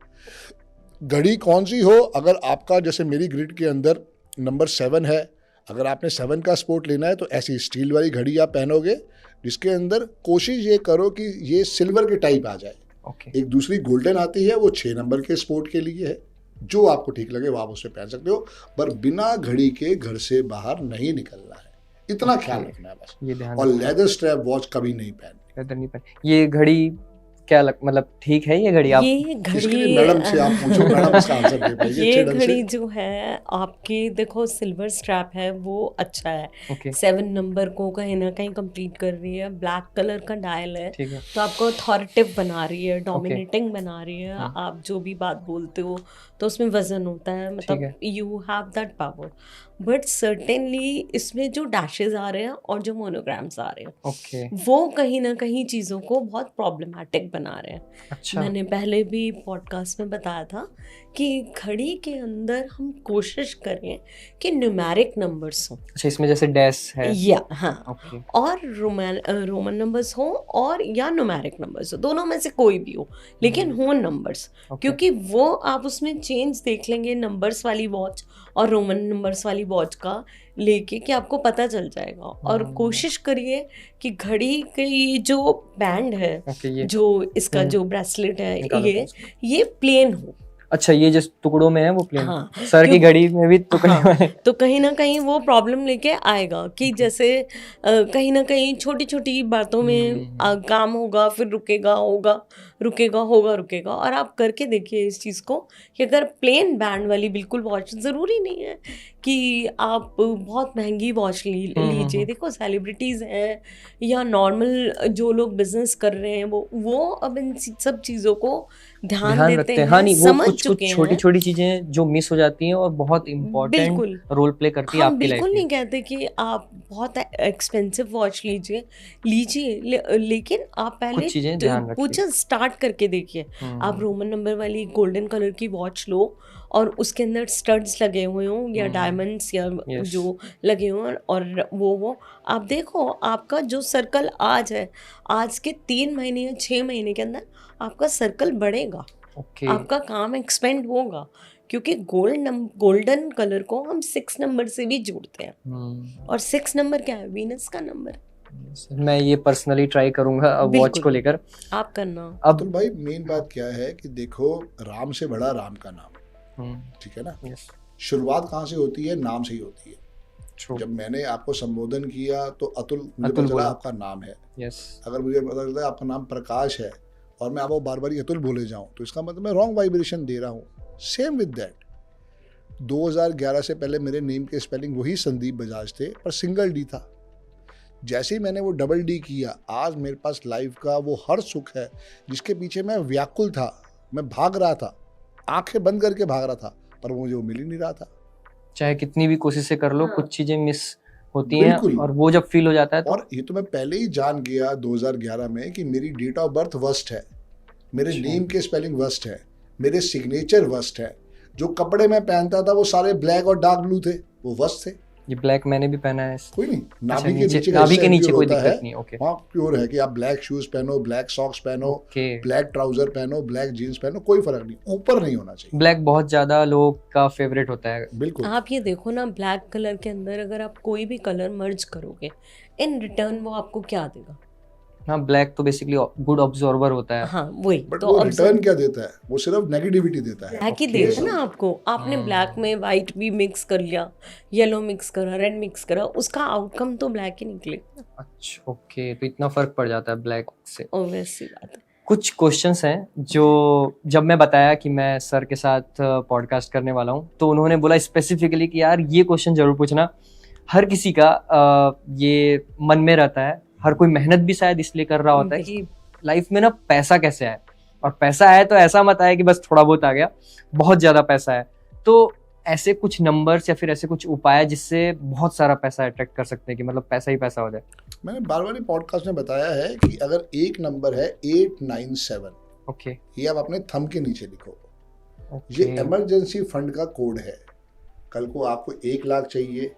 घड़ी कौन सी हो, अगर आपका जैसे मेरी ग्रिड के अंदर नंबर 7 है, अगर आपने 7 का सपोर्ट लेना है तो ऐसी स्टील वाली घड़ी आप पहनोगे, जिसके अंदर कोशिश ये करो कि ये सिल्वर के टाइप आ जाए। ओके। एक दूसरी गोल्डन आती है, वो 6 नंबर के स्पोर्ट के लिए है। जो आपको ठीक लगे वो आप उससे पहन सकते हो, पर बिना घड़ी के घर से बाहर नहीं निकलना है, इतना ख्याल रखना है बस। ये ध्यान और लेदर स्ट्रैप वॉच कभी नहीं पहननी। लेदर नहीं पहन। ये घड़ी क्या मतलब ठीक है ये घड़ी? आप ये इसके लिए घड़ी मैडम से आप पूछो, मैडम इसका आंसर दे पाएगी ये अच्छे ढंग घड़ी से। जो है आपकी, देखो सिल्वर स्ट्रैप है वो अच्छा है, ओके 7 नंबर को कहीं ना कहीं कंप्लीट कर रही है। ब्लैक कलर का डायल है, ठीक है। तो आपको अथॉरिटिव बना रही है, डोमिनेटिंग बना रही है। आप जो भी बात बोलते हो तो उसमें वजन होता है, मतलब you have that power. But certainly इसमें जो डैशेस आ रहे हैं और जो मोनोग्राम्स आ रहे हैं, ओके वो कहीं ना कहीं चीज़ों को बहुत प्रॉब्लमेटिक बना रहे हैं। अच्छा। मैंने पहले भी पॉडकास्ट में बताया था कि घड़ी के अंदर हम कोशिश करें कि न्यूमेरिक नंबर्स हों, अच्छा इसमें जैसे डैश है। या हाँ, ओके और रोमन नंबर्स हों और या न्यूमेरिक नंबर्स हो, दोनों में से कोई भी हो, लेकिन हो नंबर्स। क्योंकि वो आप उसमें चेंज देख लेंगे नंबर्स वाली वॉच और रोमन नंबर्स वाली वॉच का लेके, कि आपको पता चल जाएगा। और कोशिश करिए कि घड़ी की जो बैंड है, ओके ये जो इसका जो ब्रेसलेट है, निकालो ये प्लेन हो। अच्छा, ये जिस टुकड़ों में है वो प्लेन, हाँ, सर की घड़ी में भी टुकड़े हाँ, वाले। तो कहीं ना कहीं वो प्रॉब्लम लेके आएगा कि जैसे कहीं ना कहीं छोटी छोटी बातों में काम होगा, फिर रुकेगा, और आप करके देखिए इस चीज़ को कि अगर प्लेन बैंड वाली बिल्कुल वॉच, ज़रूरी नहीं है कि आप बहुत महंगी वॉच लीजिए। देखो सेलिब्रिटीज़ हैं या नॉर्मल जो लोग बिजनेस कर रहे हैं वो अब इन सब चीज़ों को ध्यान देते रखते हैं। हैं, हाँ, नहीं, वो समझ कुछ चुके छोटी हैं। छोटी चीजें जो मिस हो जाती हैं और बहुत इम्पोर्टेंट बिल्कुल, रोल प्ले करती है हम आपकी लाइफ बिल्कुल में। नहीं कहते कि आप बहुत एक्सपेंसिव वॉच लेकिन आप पहले कुछ चीजें ध्यान रखिए। पूछा स्टार्ट करके देखिए। आप रोमन नंबर वाली गोल्डन कलर की वॉच लो और उसके अंदर स्टड्स लगे हुए हों या डायमंड्स या Yes. जो लगे हों, और वो आप देखो आपका जो सर्कल आज है, आज के 3 महीने या 6 महीने के अंदर आपका सर्कल बढ़ेगा, ओके, आपका काम एक्सपेंड होगा, क्योंकि गोल्डन कलर को हम 6 नंबर से भी जोड़ते हैं, और 6 नंबर क्या है? वीनस का नंबर। मैं ये पर्सनली ट्राई करूंगा अब वॉच बिल्कुल। को लेकर। आप करना। अब तो भाई मेन बात क्या है कि देखो, राम से बड़ा राम का नाम, ठीक है ना। यस, शुरुआत कहाँ से होती है? नाम से ही होती है। ट्रू, जब मैंने आपको संबोधन किया तो मुझे अतुल पता चला बोला। आपका नाम है। यस, अगर मुझे पता चलता है आपका नाम प्रकाश है और मैं आपको बार बार ही अतुल बोले जाऊं, तो इसका मतलब मैं रॉन्ग वाइब्रेशन दे रहा हूँ। सेम विद दैट, 2011 से पहले मेरे नेम के स्पेलिंग वही संदीप बजाज थे, पर सिंगल डी था। जैसे ही मैंने वो डबल डी किया, आज मेरे पास लाइफ का वो हर सुख है जिसके पीछे मैं व्याकुल था, मैं भाग रहा था, आंखें बंद करके भाग रहा था, पर मुझे वो मिल ही नहीं रहा था। चाहे कितनी भी कोशिशें कर लो, हाँ। कुछ चीजें मिस होती हैं, बिल्कुल। और वो जब फील हो जाता है तो और ये तो मैं पहले ही जान गया 2011 में कि मेरी डेट ऑफ बर्थ वर्स्ट है, मेरे नेम के स्पेलिंग वर्स्ट है, मेरे सिग्नेचर वर्स्ट है, जो कपड़े मैं पहनता था वो सारे ब्लैक और डार्क ब्लू थे, वो वर्स्ट थे। ये ब्लैक मैंने भी पहना है। कोई नहीं, अच्छा, नाभि के नीचे का नाभि हिस्सा के नीचे impure कोई होता दिक्कत है, नहीं, ओके वहाँ प्योर है कि आप ब्लैक शूज पहनो, ब्लैक सॉक्स पहनो, ओके। ब्लैक ट्राउजर पहनो, ब्लैक जीन्स पहनो, कोई फर्क नहीं, ऊपर नहीं होना चाहिए। ब्लैक बहुत ज्यादा लोगों का फेवरेट होता है। बिल्कुल। आप ये देखो ना, ब्लैक कलर के अंदर अगर आप कोई भी कलर मर्ज करोगे, इन रिटर्न वो आपको क्या देगा? हाँ, ब्लैक तो बेसिकली गुड ऑब्जर्वर होता है। हाँ वही बट तो वो अब रिटर्न क्या देता है? वो सिर्फ नेगेटिविटी देता है। ब्लैक ही देगा ना आपको। आपने ब्लैक में वाइट भी मिक्स कर लिया, येलो मिक्स करा, रेड मिक्स करा, उसका आउटकम तो ब्लैक ही निकलेगा। अच्छा, ओके, तो इतना फर्क पड़ जाता है ब्लैक से। ऑब्वियस सी बात है। कुछ क्वेश्चंस हैं जो जब मैं बताया कि मैं सर के साथ पॉडकास्ट करने वाला हूँ, तो उन्होंने बोला स्पेसिफिकली कि यार ये क्वेश्चन जरूर पूछना। हर किसी का ये मन में रहता है, हर कोई मेहनत भी शायद इसलिए कर रहा होता है कि लाइफ में ना पैसा कैसे आए, और पैसा आए तो ऐसा मत आए कि बस थोड़ा बहुत आ गया, बहुत ज्यादा पैसा है। तो ऐसे कुछ नंबर्स या फिर ऐसे कुछ उपाय जिससे बहुत सारा पैसा अट्रैक्ट कर सकते हैं कि मतलब पैसा ही पैसा हो जाए। मैंने बार बार पॉडकास्ट में बताया है कि अगर एक नंबर है 897, ओके, ये आप अपने थंब के नीचे लिखो। ओके, ये इमरजेंसी फंड का कोड है। कल को आपको 1 लाख चाहिए,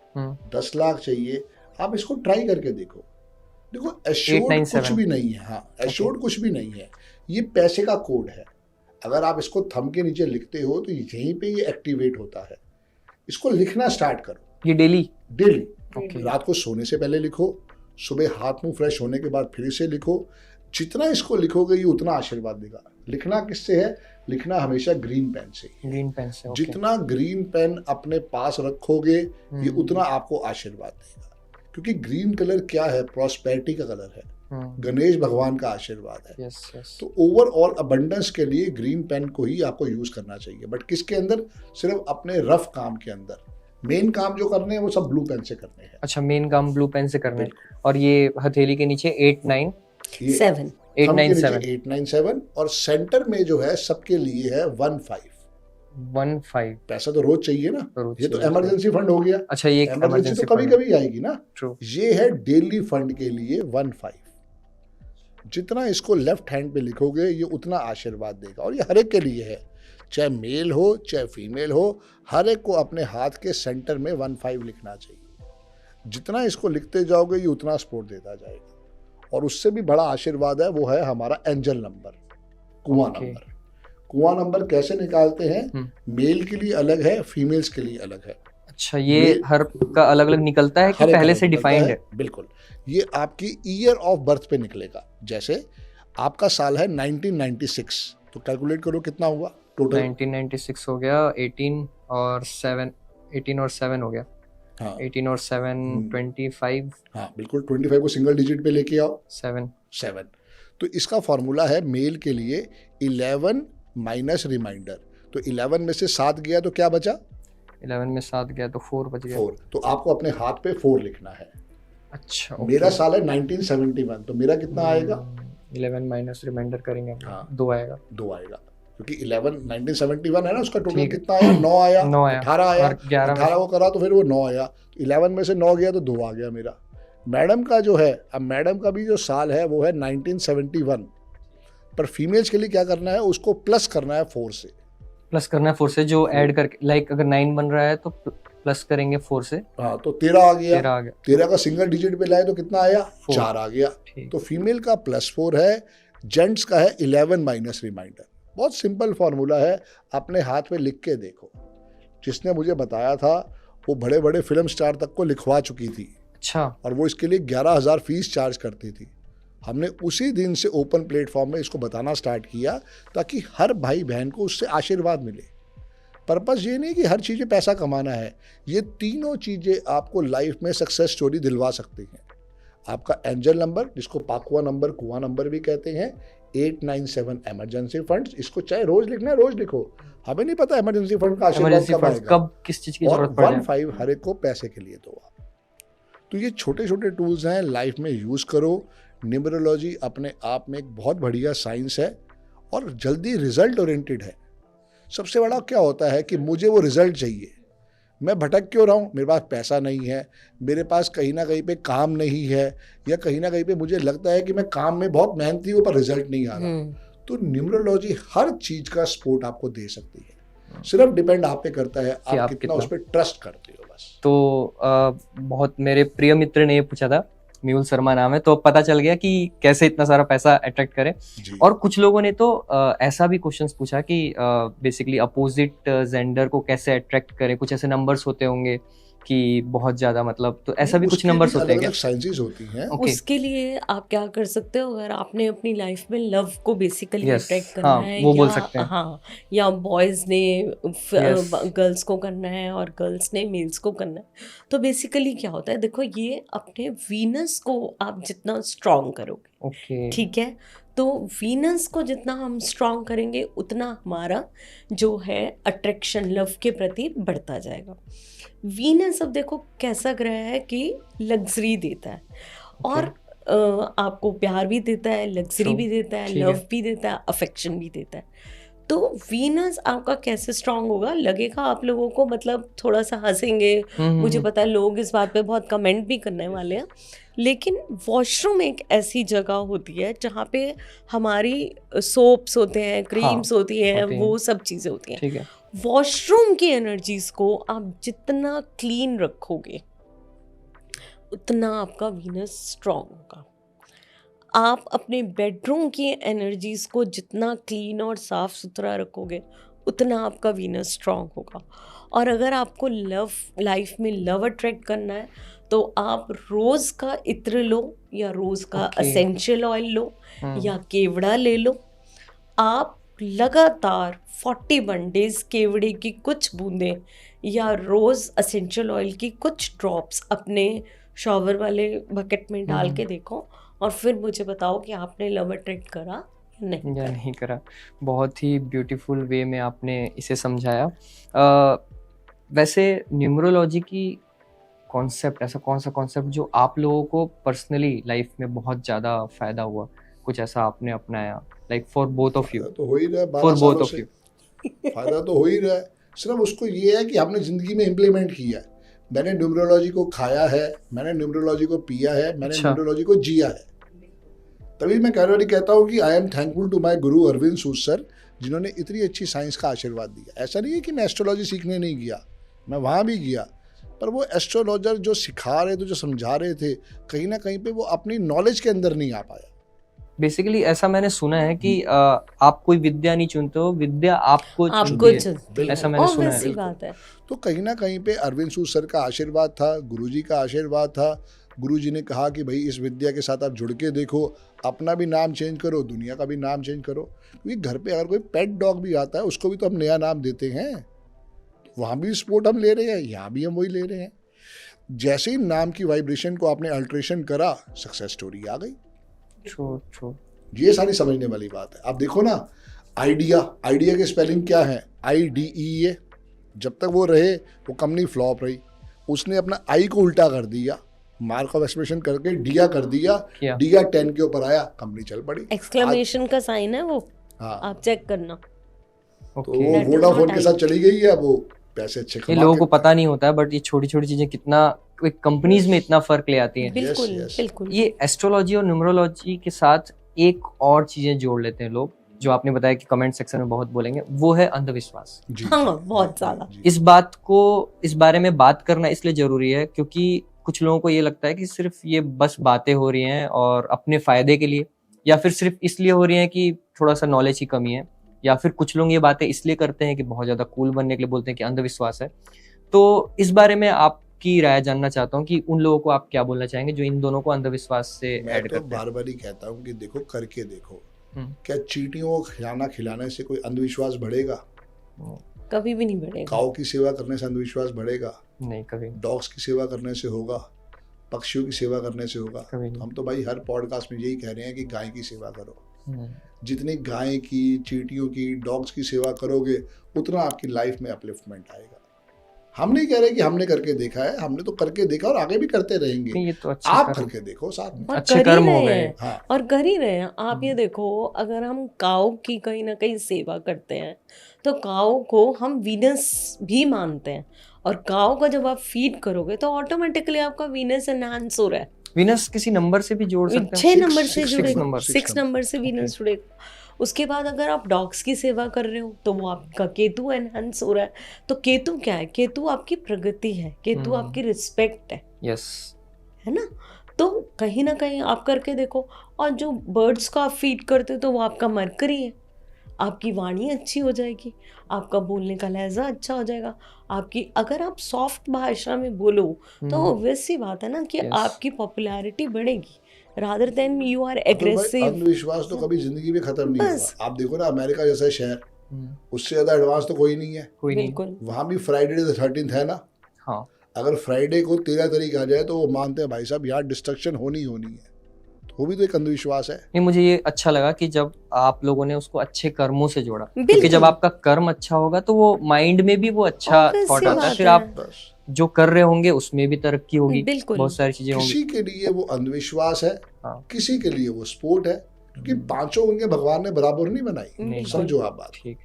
10 लाख चाहिए, आप इसको ट्राई करके देखो। देखो एश्योर्ड 897 कुछ भी नहीं है। हाँ, एश्योर्ड कुछ भी नहीं है, ये पैसे का कोड है। अगर आप इसको थंब के नीचे लिखते हो तो यहीं पे ये एक्टिवेट होता है। इसको लिखना स्टार्ट करो, ये डेली। डेली। ओके, रात को सोने से पहले लिखो, सुबह हाथ मुंह फ्रेश होने के बाद फिर से लिखो। जितना इसको लिखोगे ये उतना आशीर्वाद देगा। लिखना किससे है? लिखना हमेशा ग्रीन पेन से ही। ग्रीन पेन से। ओके, जितना ग्रीन पेन अपने पास रखोगे ये उतना आपको आशीर्वाद देगा, क्योंकि ग्रीन कलर क्या है? प्रॉस्पेरिटी का कलर है, गणेश भगवान का आशीर्वाद है। Yes, yes. तो ओवरऑल अबंडेंस के लिए ग्रीन पेन को ही आपको यूज करना चाहिए। बट किसके अंदर? सिर्फ अपने रफ काम के अंदर। मेन काम जो करने हैं वो सब ब्लू पेन से करने हैं। अच्छा, मेन काम ब्लू पेन से करना है। और ये हथेली के नीचे 7 897 और सेंटर में जो है सबके लिए है 15। पैसा तो रोज चाहिए ना, ये तो इमरजेंसी फंड हो गया। अच्छा, ये इमरजेंसी तो कभी कभी आएगी ना। ट्रू। ये है डेली फंड के लिए 15। जितना इसको लेफ्ट हैंड पे लिखोगे ये उतना आशीर्वाद देगा। और ये हर एक के लिए है, चाहे मेल हो चाहे फीमेल हो, हर एक को अपने हाथ के सेंटर में 15 लिखना चाहिए। जितना इसको लिखते जाओगे ये उतना सपोर्ट देता जाएगा। और उससे भी बड़ा आशीर्वाद है, वो है हमारा एंजल नंबर, कुआं नंबर। कुआं नंबर कैसे निकालते हैं? मेल के लिए अलग है, फीमेल्स के लिए अलग है। अच्छा, ये हर का अलग अलग निकलता है कि पहले से डिफाइंड है? बिल्कुल, ये आपकी ईयर ऑफ बर्थ पे निकलेगा। जैसे आपका साल है 1996, तो कैलकुलेट करो कितना हुआ। टोटल? 1996 हो गया, 18 और 7 हो गया। हाँ 18 और 7 25 हाँ बिल्कुल, 25 को सिंगल डिजिट पे लेके आओ, 7। तो इसका फॉर्मूला है मेल के लिए 11 माइनस रिमाइंडर। तो 11 में से 7 गया तो क्या बचा? 11 में 7 गया तो 4 बच गया। 4। तो आपको अपने हाथ पे 4 लिखना है। अच्छा मेरा साल है 1971, तो मेरा कितना आएगा? 11 माइनस रिमाइंडर करेंगे हम, हाँ। 2 आएगा। 2 आएगा, क्योंकि 1971 है ना, उसका टोटल ठीक है। कितना आया? 9 आया, 9 आया 18 आया, और 11 में 18 को करा तो फिर वो 9 आया, 11 में से 9 गया तो 2 आ गया मेरा। मैडम का जो है, अब मैडम का भी जो साल है वो है 1971, पर फीमेल्स के लिए क्या करना है, उसको प्लस करना है 4 से। प्लस करना है 4 से, जो ऐड करके, लाइक अगर 9 बन रहा है तो प्लस करेंगे 4 से, हाँ तो 13 आ गया। 13 आ गया। 13 का सिंगल डिजिट पे लाए तो कितना आया? 4 4 आ गया। ठीक। तो फीमेल का +4 है, जेंट्स का है 11 माइनस रिमाइंडर। बहुत सिंपल फार्मूला है, अपने हाथ पे लिख के देखो। जिसने मुझे बताया था वो बड़े बड़े फिल्म स्टार तक को लिखवा चुकी थी, अच्छा, और वो इसके लिए 11,000 फीस चार्ज करती थी। हमने उसी दिन से ओपन प्लेटफॉर्म में इसको बताना स्टार्ट किया, ताकि हर भाई बहन को उससे आशीर्वाद मिले। पर्पस ये नहीं कि हर चीज़ें पैसा कमाना है, ये तीनों चीज़ें आपको लाइफ में सक्सेस स्टोरी दिलवा सकती हैं। आपका एंजल नंबर, जिसको पाकुआ नंबर, कुआं नंबर भी कहते हैं, 897 इमरजेंसी फंड्स, इसको चाहे रोज लिखना है रोज लिखो, हमें नहीं पता इमरजेंसी फंड का आशीर्वाद इमरजेंसी कब फंड आएगा। कब किस चीज की और जरूरत पड़ जाए। 15 हर एक को पैसे के लिए दो आप। तो ये छोटे छोटे टूल्स हैं, लाइफ में यूज़ करो। न्यूमरोलॉजी अपने आप में एक बहुत बढ़िया साइंस है और जल्दी रिजल्ट ओरिएंटेड है। सबसे बड़ा क्या होता है कि मुझे वो रिजल्ट चाहिए, मैं भटक क्यों रहा हूँ, मेरे पास पैसा नहीं है, मेरे पास कहीं ना कहीं पे काम नहीं है, या कहीं ना कहीं पे मुझे लगता है कि मैं काम में बहुत मेहनती हूँ पर रिजल्ट नहीं आ रहा। तो न्यूमरोलॉजी हर चीज़ का सपोर्ट आपको दे सकती है, सिर्फ डिपेंड आप पे करता है आप कितना उस पर ट्रस्ट करते हो बस। तो बहुत मेरे प्रिय मित्र ने ये पूछा था, मेहुल शर्मा नाम है, तो पता चल गया कि कैसे इतना सारा पैसा अट्रैक्ट करे। और कुछ लोगों ने तो ऐसा भी क्वेश्चंस पूछा कि बेसिकली अपोजिट जेंडर को कैसे अट्रैक्ट करे, कुछ ऐसे नंबर्स होते होंगे कि बहुत ज्यादा, मतलब तो ऐसा भी कुछ नंबर्स होते हैं क्या? साइंसेस होती हैं। उसके लिए आप क्या कर सकते हो, अगर आपने अपनी लाइफ में लव को बेसिकली Yes, अट्रैक्ट करना हाँ, है, वो बोल या सकते हैं। हाँ, या बॉयज ने Yes. गर्ल्स को करना है और गर्ल्स ने मेल्स को करना है, तो बेसिकली क्या होता है, देखो ये अपने वीनस को आप जितना स्ट्रॉन्ग करोगे, ओके, ठीक है, तो वीनस को जितना हम स्ट्रॉन्ग करेंगे उतना हमारा जो है अट्रैक्शन लव के प्रति बढ़ता जाएगा। वीनस अब देखो कैसा ग्रह है कि लग्जरी देता है, और आपको प्यार भी देता है, लग्जरी भी देता है, ठीक लव है। भी देता है, अफेक्शन भी देता है। तो वीनस आपका कैसे स्ट्रांग होगा, लगेगा आप लोगों को, मतलब थोड़ा सा हंसेंगे, मुझे पता है लोग इस बात पे बहुत कमेंट भी करने वाले हैं, लेकिन वॉशरूम एक ऐसी जगह होती है जहाँ पे हमारी सोप्स होते हैं, क्रीम्स होती हैं, होती हैं। वो सब चीज़ें होती हैं। ठीक है। वॉशरूम की एनर्जीज को आप जितना क्लीन रखोगे उतना आपका वीनस स्ट्रांग होगा। आप अपने बेडरूम की एनर्जीज को जितना क्लीन और साफ सुथरा रखोगे उतना आपका वीनस स्ट्रांग होगा। और अगर आपको लव लाइफ में लव अट्रैक्ट करना है तो आप रोज़ का इत्र लो, या रोज़ का असेंशियल ऑयल लो, या केवड़ा ले लो। आप लगातार 41 डेज केवड़े की कुछ बूंदें या रोज़ असेंशियल ऑयल की कुछ ड्रॉप्स अपने शॉवर वाले बकेट में डाल के देखो, और फिर मुझे बताओ कि आपने लव अट्रैक्ट करा या नहीं या करा। नहीं करा। बहुत ही ब्यूटीफुल वे में आपने इसे समझाया। वैसे न्यूमरोलॉजी की कॉन्सेप्ट, ऐसा कौन सा कॉन्सेप्ट जो आप लोगों को पर्सनली लाइफ में बहुत ज़्यादा फायदा हुआ, कुछ ऐसा आपने अपनाया, like for both of you? तो हो ही रहा है, 12 फॉर बोथ सालों ऑफ से यू। फायदा तो हो ही रहा है। सिर्फ उसको ये है कि हमने जिंदगी में इम्प्लीमेंट किया है। मैंने न्यूमरोलॉजी को खाया है, मैंने न्यूमरोलॉजी को पिया है, मैंने अच्छा। न्यूमरोलॉजी को जिया है। तभी मैं कैरोली कहता हूँ कि I am thankful to my guru Arvind Sood sir, जिन्होंने इतनी अच्छी साइंस का आशीर्वाद दिया। ऐसा नहीं है कि मैं एस्ट्रोलॉजी सीखने नहीं गया, मैं वहाँ भी गया, पर वो एस्ट्रोलॉजर जो सिखा रहे थे, जो समझा रहे थे, कहीं ना कहीं पे वो अपनी नॉलेज के अंदर नहीं आ पाया। बेसिकली ऐसा मैंने सुना है कि आप कोई विद्या नहीं चुनते हो, विद्या आपको आपको चुनती है। ऐसा मैंने सुना है। obvious सी बात है। तो कहीं ना कहीं पे अरविंद सूद सर का आशीर्वाद था, गुरुजी का आशीर्वाद था, गुरुजी ने कहा कि भाई इस विद्या के साथ आप जुड़ के देखो, अपना भी नाम चेंज करो, दुनिया का भी नाम चेंज करो। क्योंकि घर पे अगर कोई पेट डॉग भी आता है उसको भी तो हम नया नाम देते हैं, वहाँ भी सपोर्ट हम ले रहे हैं, यहाँ भी हम वही ले रहे हैं। जैसे ही नाम की वाइब्रेशन को आपने अल्ट्रेशन करा, सक्सेस स्टोरी आ गई। ट्रू। ये सारी समझने वाली बात है। आप देखो ना, आइडिया की स्पेलिंग क्या है? IDEA। जब तक वो रहे वो कंपनी फ्लॉप रही। उसने अपना आई को उल्टा कर दिया, मार्क ऑफ एक्सप्रेशन करके डिया कर दिया, डिया 10 के ऊपर आया, कंपनी चल पड़ी। एक्सक्लेमेशन का साइन है वो, हाँ, आप चेक करना। तो वो वोडाफोन के साथ चली गई है, वो पैसे अच्छे ये लोगों को पता नहीं होता है, बट ये छोटी छोटी चीजें कितना कंपनीज में इतना फर्क ले आती हैं। बिल्कुल yes. बिल्कुल। ये एस्ट्रोलॉजी और न्यूमरोलॉजी के साथ एक और चीजें जोड़ लेते हैं लोग, जो आपने बताया कि कमेंट सेक्शन में बहुत बोलेंगे, वो है अंधविश्वास। हाँ, बहुत ज्यादा। इस बारे में बात करना इसलिए जरूरी है क्योंकि कुछ लोगों को ये लगता है कि सिर्फ ये बस बातें हो रही हैं और अपने फायदे के लिए, या फिर सिर्फ इसलिए हो रही हैं कि थोड़ा सा नॉलेज की कमी है, या फिर कुछ लोग ये बातें इसलिए करते हैं कि बहुत ज्यादा कूल बनने के लिए बोलते हैं कि अंधविश्वास है। तो इस बारे में आपकी राय जानना चाहता हूँ कि उन लोगों को आप क्या बोलना चाहेंगे जो इन दोनों को अंधविश्वास से ऐड करते हैं। मैं तो बार बार ही कहता हूँ कि देखो, करके देखो। क्या चींटियों को खिलाने से कोई अंधविश्वास बढ़ेगा? कभी भी नहीं बढ़ेगा। काऊ की सेवा करने से अंधविश्वास बढ़ेगा? नहीं, कभी। डॉग्स की सेवा करने से होगा, पक्षियों की सेवा करने से होगा? हम तो भाई हर पॉडकास्ट में यही कह रहे हैं कि गाय की सेवा करो। जितनी गाय की, चींटियों की, डॉग्स की सेवा करोगे उतना आपकी लाइफ में अपलिफ्टमेंट आएगा। हम नहीं कह रहे कि हमने करके देखा है, हमने तो करके देखा और आगे भी करते रहेंगे। ये तो अच्छा आप करके देखो साथ में, अच्छे कर्म हो गए। हाँ। और कर ही रहे हैं आप। ये देखो, अगर हम काऊ की कहीं ना कहीं सेवा करते हैं तो काऊ को हम वीनस भी मानते हैं, और काऊ का जब आप फीड करोगे तो ऑटोमेटिकली आपका वीनस एनहांस हो रहा है। वीनस किसी नंबर से भी जोड़ सकते हैं? 6 नंबर से जुड़ेगा, 6 6 नंबर से वीनस जुड़ेगा। उसके बाद अगर आप डॉग्स की सेवा कर रहे हो तो वो आपका केतु एनहांस हो रहा है। तो केतु क्या है? केतु आपकी प्रगति है, केतु आपकी रिस्पेक्ट है। यस, है ना? तो कहीं ना कहीं आप करके देखो। और जो बर्ड्स का आप फीड करते हो तो वो आपका मरकरी है। आपकी वाणी अच्छी हो जाएगी, आपका बोलने का लहजा अच्छा हो जाएगा, आपकी अगर आप सॉफ्ट भाषा में बोलो तो ऑब्वियस सी बात है ना कि आपकी पॉपुलैरिटी बढ़ेगी, rather than you are aggressive. अंधविश्वास तो कभी जिंदगी में खत्म नहीं होगा। आप देखो ना, अमेरिका जैसा शहर, उससे ज्यादा एडवांस तो कोई नहीं है। बिल्कुल। वहाँ भी फ्राइडे द 13th है ना। हाँ। अगर फ्राइडे को 13 तारीख आ जाए तो वो मानते हैं भाई साहब यहाँ डिस्ट्रक्शन होनी है। वो भी तो एक अंधविश्वास है। नहीं, मुझे ये अच्छा लगा कि जब आप लोगों ने उसको अच्छे कर्मों से जोड़ा, क्योंकि जब आपका कर्म अच्छा होगा तो वो माइंड में भी वो अच्छा थॉट आता है, फिर आप जो कर रहे होंगे उसमें भी तरक्की होगी, बहुत सारी चीजें होंगी। किसी के लिए वो अंधविश्वास है, किसी के लिए वो स्पोर्ट है, क्योंकि पांचों उंगलियां भगवान ने बराबर नहीं बनाई। समझो आप बात। ठीक।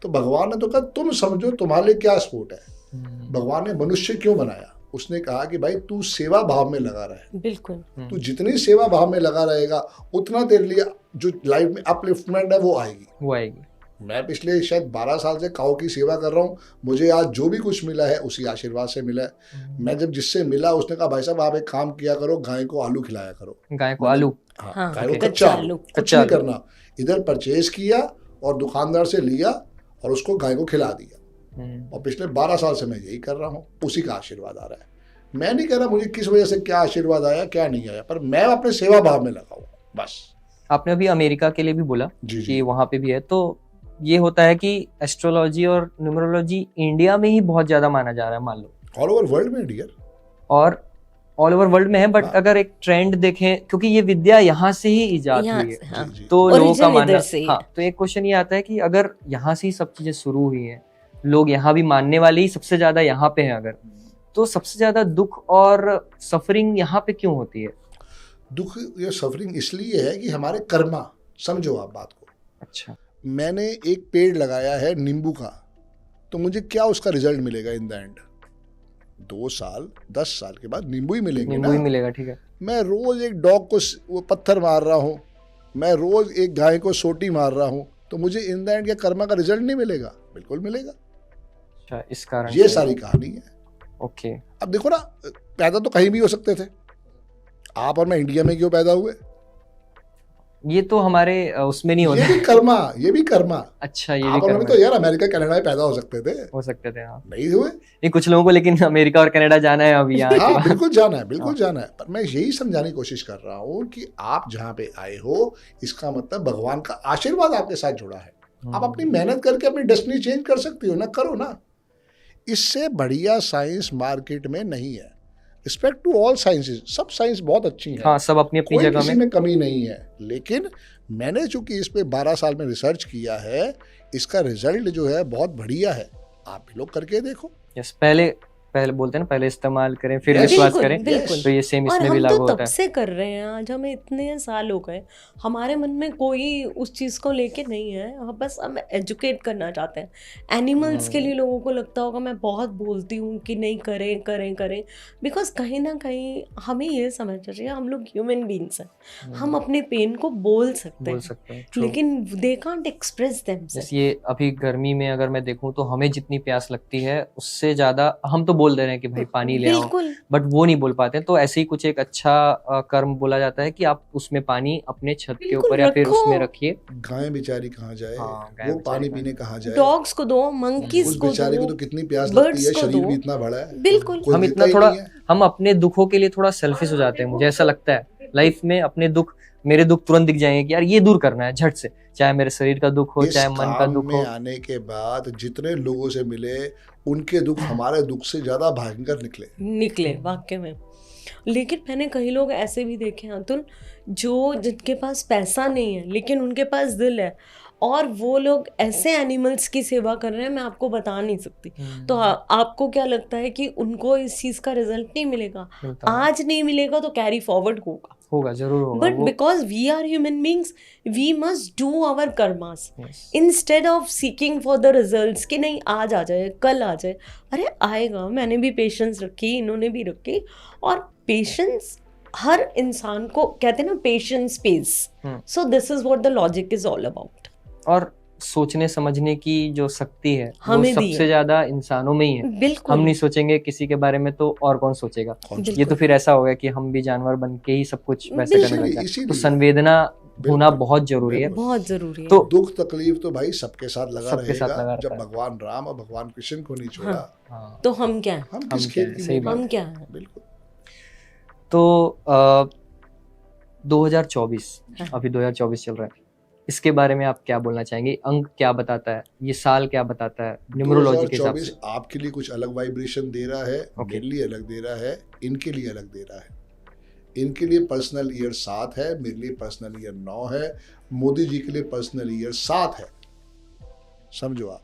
तो भगवान ने तो कहा तुम समझो तुम्हारे लिए क्या स्पोर्ट है। भगवान ने मनुष्य क्यों बनाया? उसने कहा कि भाई तू सेवा भाव में लगा रहे। बिल्कुल। तू जितनी सेवा भाव में लगा रहेगा उतना तेरे लिए जो लाइफ में अपलिफ्टमेंट है वो आएगी। मैं पिछले शायद 12 साल से काऊ की सेवा कर रहा हूँ। मुझे आज जो भी कुछ मिला है उसी आशीर्वाद से मिला है। मैं जब जिससे मिला उसने कहा भाई साहब आप एक काम किया करो, गाय को आलू खिलाया करो। गाय को आलू? हाँ, गाय को कच्चा आलू। कुछ नहीं करना, इधर परचेज किया और दुकानदार से लिया और उसको गाय को खिला दिया। और पिछले 12 साल से मैं यही कर रहा हूँ, उसी का आशीर्वाद आ रहा है। मैं नहीं कह रहा मुझे किस वजह से क्या आशीर्वाद आया क्या नहीं आया, पर मैं अपने सेवा भाव में लगा हूँ बस। आपने अभी अमेरिका के लिए भी बोला कि वहां पे भी है, तो ये होता है कि एस्ट्रोलॉजी और न्यूमरोलॉजी इंडिया में ही बहुत ज्यादा माना जा रहा है, मान लो ऑल ओवर वर्ल्ड में डियर, और ऑल ओवर वर्ल्ड में है। बट अगर एक ट्रेंड देखें, क्योंकि ये विद्या यहाँ से ही इजाद हुई है, हाँ। तो लोगों का मानना, हाँ, तो एक क्वेश्चन ये आता है कि अगर यहाँ से ही सब चीजें शुरू हुई हैं, लोग यहाँ भी मानने वाले ही सबसे ज्यादा यहाँ पे हैं, अगर तो सबसे ज्यादा दुख और सफरिंग यहाँ पे क्यों होती है? दुख या सफरिंग इसलिए है कि हमारे कर्मा, समझो आप बात को। अच्छा, मैंने एक पेड़ लगाया है नींबू का, तो मुझे क्या उसका रिजल्ट मिलेगा इन द एंड? 2 साल 10 साल के बाद नींबू ही मिलेंगे, नींबू ही मिलेगा। ठीक है। मैं रोज एक डॉग को वो पत्थर मार रहा हूँ, मैं रोज एक गाय को सोटी मार रहा हूँ, तो मुझे इन द एंड क्या कर्मा का रिजल्ट नहीं मिलेगा? बिल्कुल मिलेगा। अच्छा, इस कारण ये सारी कहानी है। ओके। अब देखो ना, पैदा तो कहीं भी हो सकते थे। आप और मैं इंडिया में क्यों पैदा हुए? ये तो हमारे उसमें नहीं होता। ये भी कर्मा। अच्छा, ये आप भी हमें करना तो यार अमेरिका कनाडा में पैदा हो सकते थे, हो सकते थे, हाँ। नहीं हुए। नहीं, कुछ लोगों को लेकिन अमेरिका और कनाडा जाना है अभी यहाँ हाँ के बाद। बिल्कुल जाना है, बिल्कुल हाँ। जाना है, पर मैं यही समझाने की कोशिश कर रहा हूँ कि आप जहाँ पे आए हो इसका मतलब भगवान का आशीर्वाद आपके साथ जुड़ा है। आप अपनी मेहनत करके अपनी डेस्टिनी चेंज कर सकती हो ना, करो ना। इससे बढ़िया साइंस मार्केट में नहीं है। रिस्पेक्ट टू ऑल साइंसेज, सब साइंस बहुत अच्छी है, हाँ, सब अपनी अपनी कोई जगह किसी में। में कमी नहीं है, लेकिन मैंने चूंकि इस पे 12 साल में रिसर्च किया है, इसका रिजल्ट जो है बहुत बढ़िया है। आप भी लोग करके देखो। यस, पहले बोलते हैं ना, पहले इस्तेमाल करें फिर Yes, विश्वास बिल्कुल, करें। बिल्कुल। तो ये सेम और इसमें भी हम लागू तो होता तब है। से कर रहे हैं, आज हमें इतने साल हो गए, हमारे मन में कोई उस चीज़ को लेके नहीं है, हम बस हम एजुकेट करना चाहते हैं। एनिमल्स के लिए लोगों को लगता होगा मैं बहुत बोलती हूँ कि नहीं करें करें करें, बिकॉज कहीं ना कहीं हमें ये समझना चाहिए हम लोग ह्यूमन बींग्स हैं, हम अपने पेन को बोल सकते बोल हैं, सकते हैं, true। लेकिन दे कांट एक्सप्रेस जैसे देमसेल्फ। ये अभी गर्मी में अगर मैं देखूं तो हमें जितनी प्यास लगती है उससे ज्यादा हम तो बोल दे रहे हैं कि भाई पानी ले आओ, बिल्कुल, बट वो नहीं बोल पाते। तो ऐसे ही कुछ एक अच्छा कर्म बोला जाता है कि आप उसमें पानी अपने छत के बिल्कुल ऊपर या फिर रखो। उसमें रखिए। गाय बेचारी कहाँ जाए, हाँ, गाय वो बेचारी पानी कहाँ पीने कहाँ जाए। डॉग्स को दो, मंकीज उस को बेचारे को दो, तो कितनी प्यास लगती birds है, को शरीर दो। भी इतना बड़ा है, बिल्कुल। कोई हम देता इतना ही थोड़ा नहीं है। हम अपने दुखों के लिए थोड़ा सेल्फिश हो जाते हैं, मुझे ऐसा लगता है लाइफ में। अपने दुख, मेरे दुख तुरंत दिख जाएंगे कि यार ये दूर करना है झट से, चाहे मेरे शरीर का दुख हो, इस चाहे मन का काम दुख में हो। आने के बाद जितने लोगों से मिले, उनके दुख हमारे दुख से ज्यादा भयंकर निकले। वाकई में। लेकिन मैंने कई लोग ऐसे भी देखे हैं अतुल, जो जिनके पास पैसा नहीं है लेकिन उनके पास दिल है, और वो लोग ऐसे एनिमल्स की सेवा कर रहे हैं, मैं आपको बता नहीं सकती। तो आपको क्या लगता है कि उनको इस चीज़ का रिजल्ट नहीं मिलेगा? मिलता है। आज नहीं मिलेगा तो कैरी फॉरवर्ड होगा, जरूर होगा बट वो। Because we are human beings, we must do our karmas Yes। Instead of seeking for the results कि नहीं आज आ जाए, कल आ जाए। अरे आएगा, मैंने भी पेशेंस रखी, इन्होंने भी रखी, और पेशेंस हर इंसान को कहते हैं ना, patience pace. So this is what the logic is all about. और सोचने समझने की जो शक्ति है वो हमें दी सबसे है। ज्यादा इंसानों में ही है। बिल्कुल, हम नहीं सोचेंगे किसी के बारे में तो और कौन सोचेगा। बिल्कुल। ये तो फिर ऐसा होगा कि हम भी जानवर बन के ही सब कुछ वैसे करने लग जाए। तो इसीलिए संवेदना होना बिल्कुल, बहुत जरूरी है। बहुत जरूरी है। तो दुख तकलीफ तो भाई सबके साथ लगा सबके साथ लगा रहेगा। रहता जब है। भगवान राम और भगवान कृष्ण को नहीं छोड़ा, हाँ। तो हम क्या हैं? हम हम किस क्या खेत हैं, की सही मेहमान बात। हम हैं? क्या हैं? बिल्कुल। तो 2024 हाँ। अभी 2024 चल रहा है, इसके बारे में आप क्या बोलना चाहेंगे? अंक क्या बताता है, ये साल क्या बताता है न्यूमरोलॉजी के हिसाब 2024 से? आपके लिए कुछ अलग वाइब्रेशन दे रहा है, Okay। मेरे लिए अलग दे रहा है, इनके लिए अलग दे रहा है। इनके लिए पर्सनल ईयर 7 है, मेरे लिए पर्सनल ईयर 9 है, मोदी जी के लिए पर्सनल ईयर 7 है। समझो आप,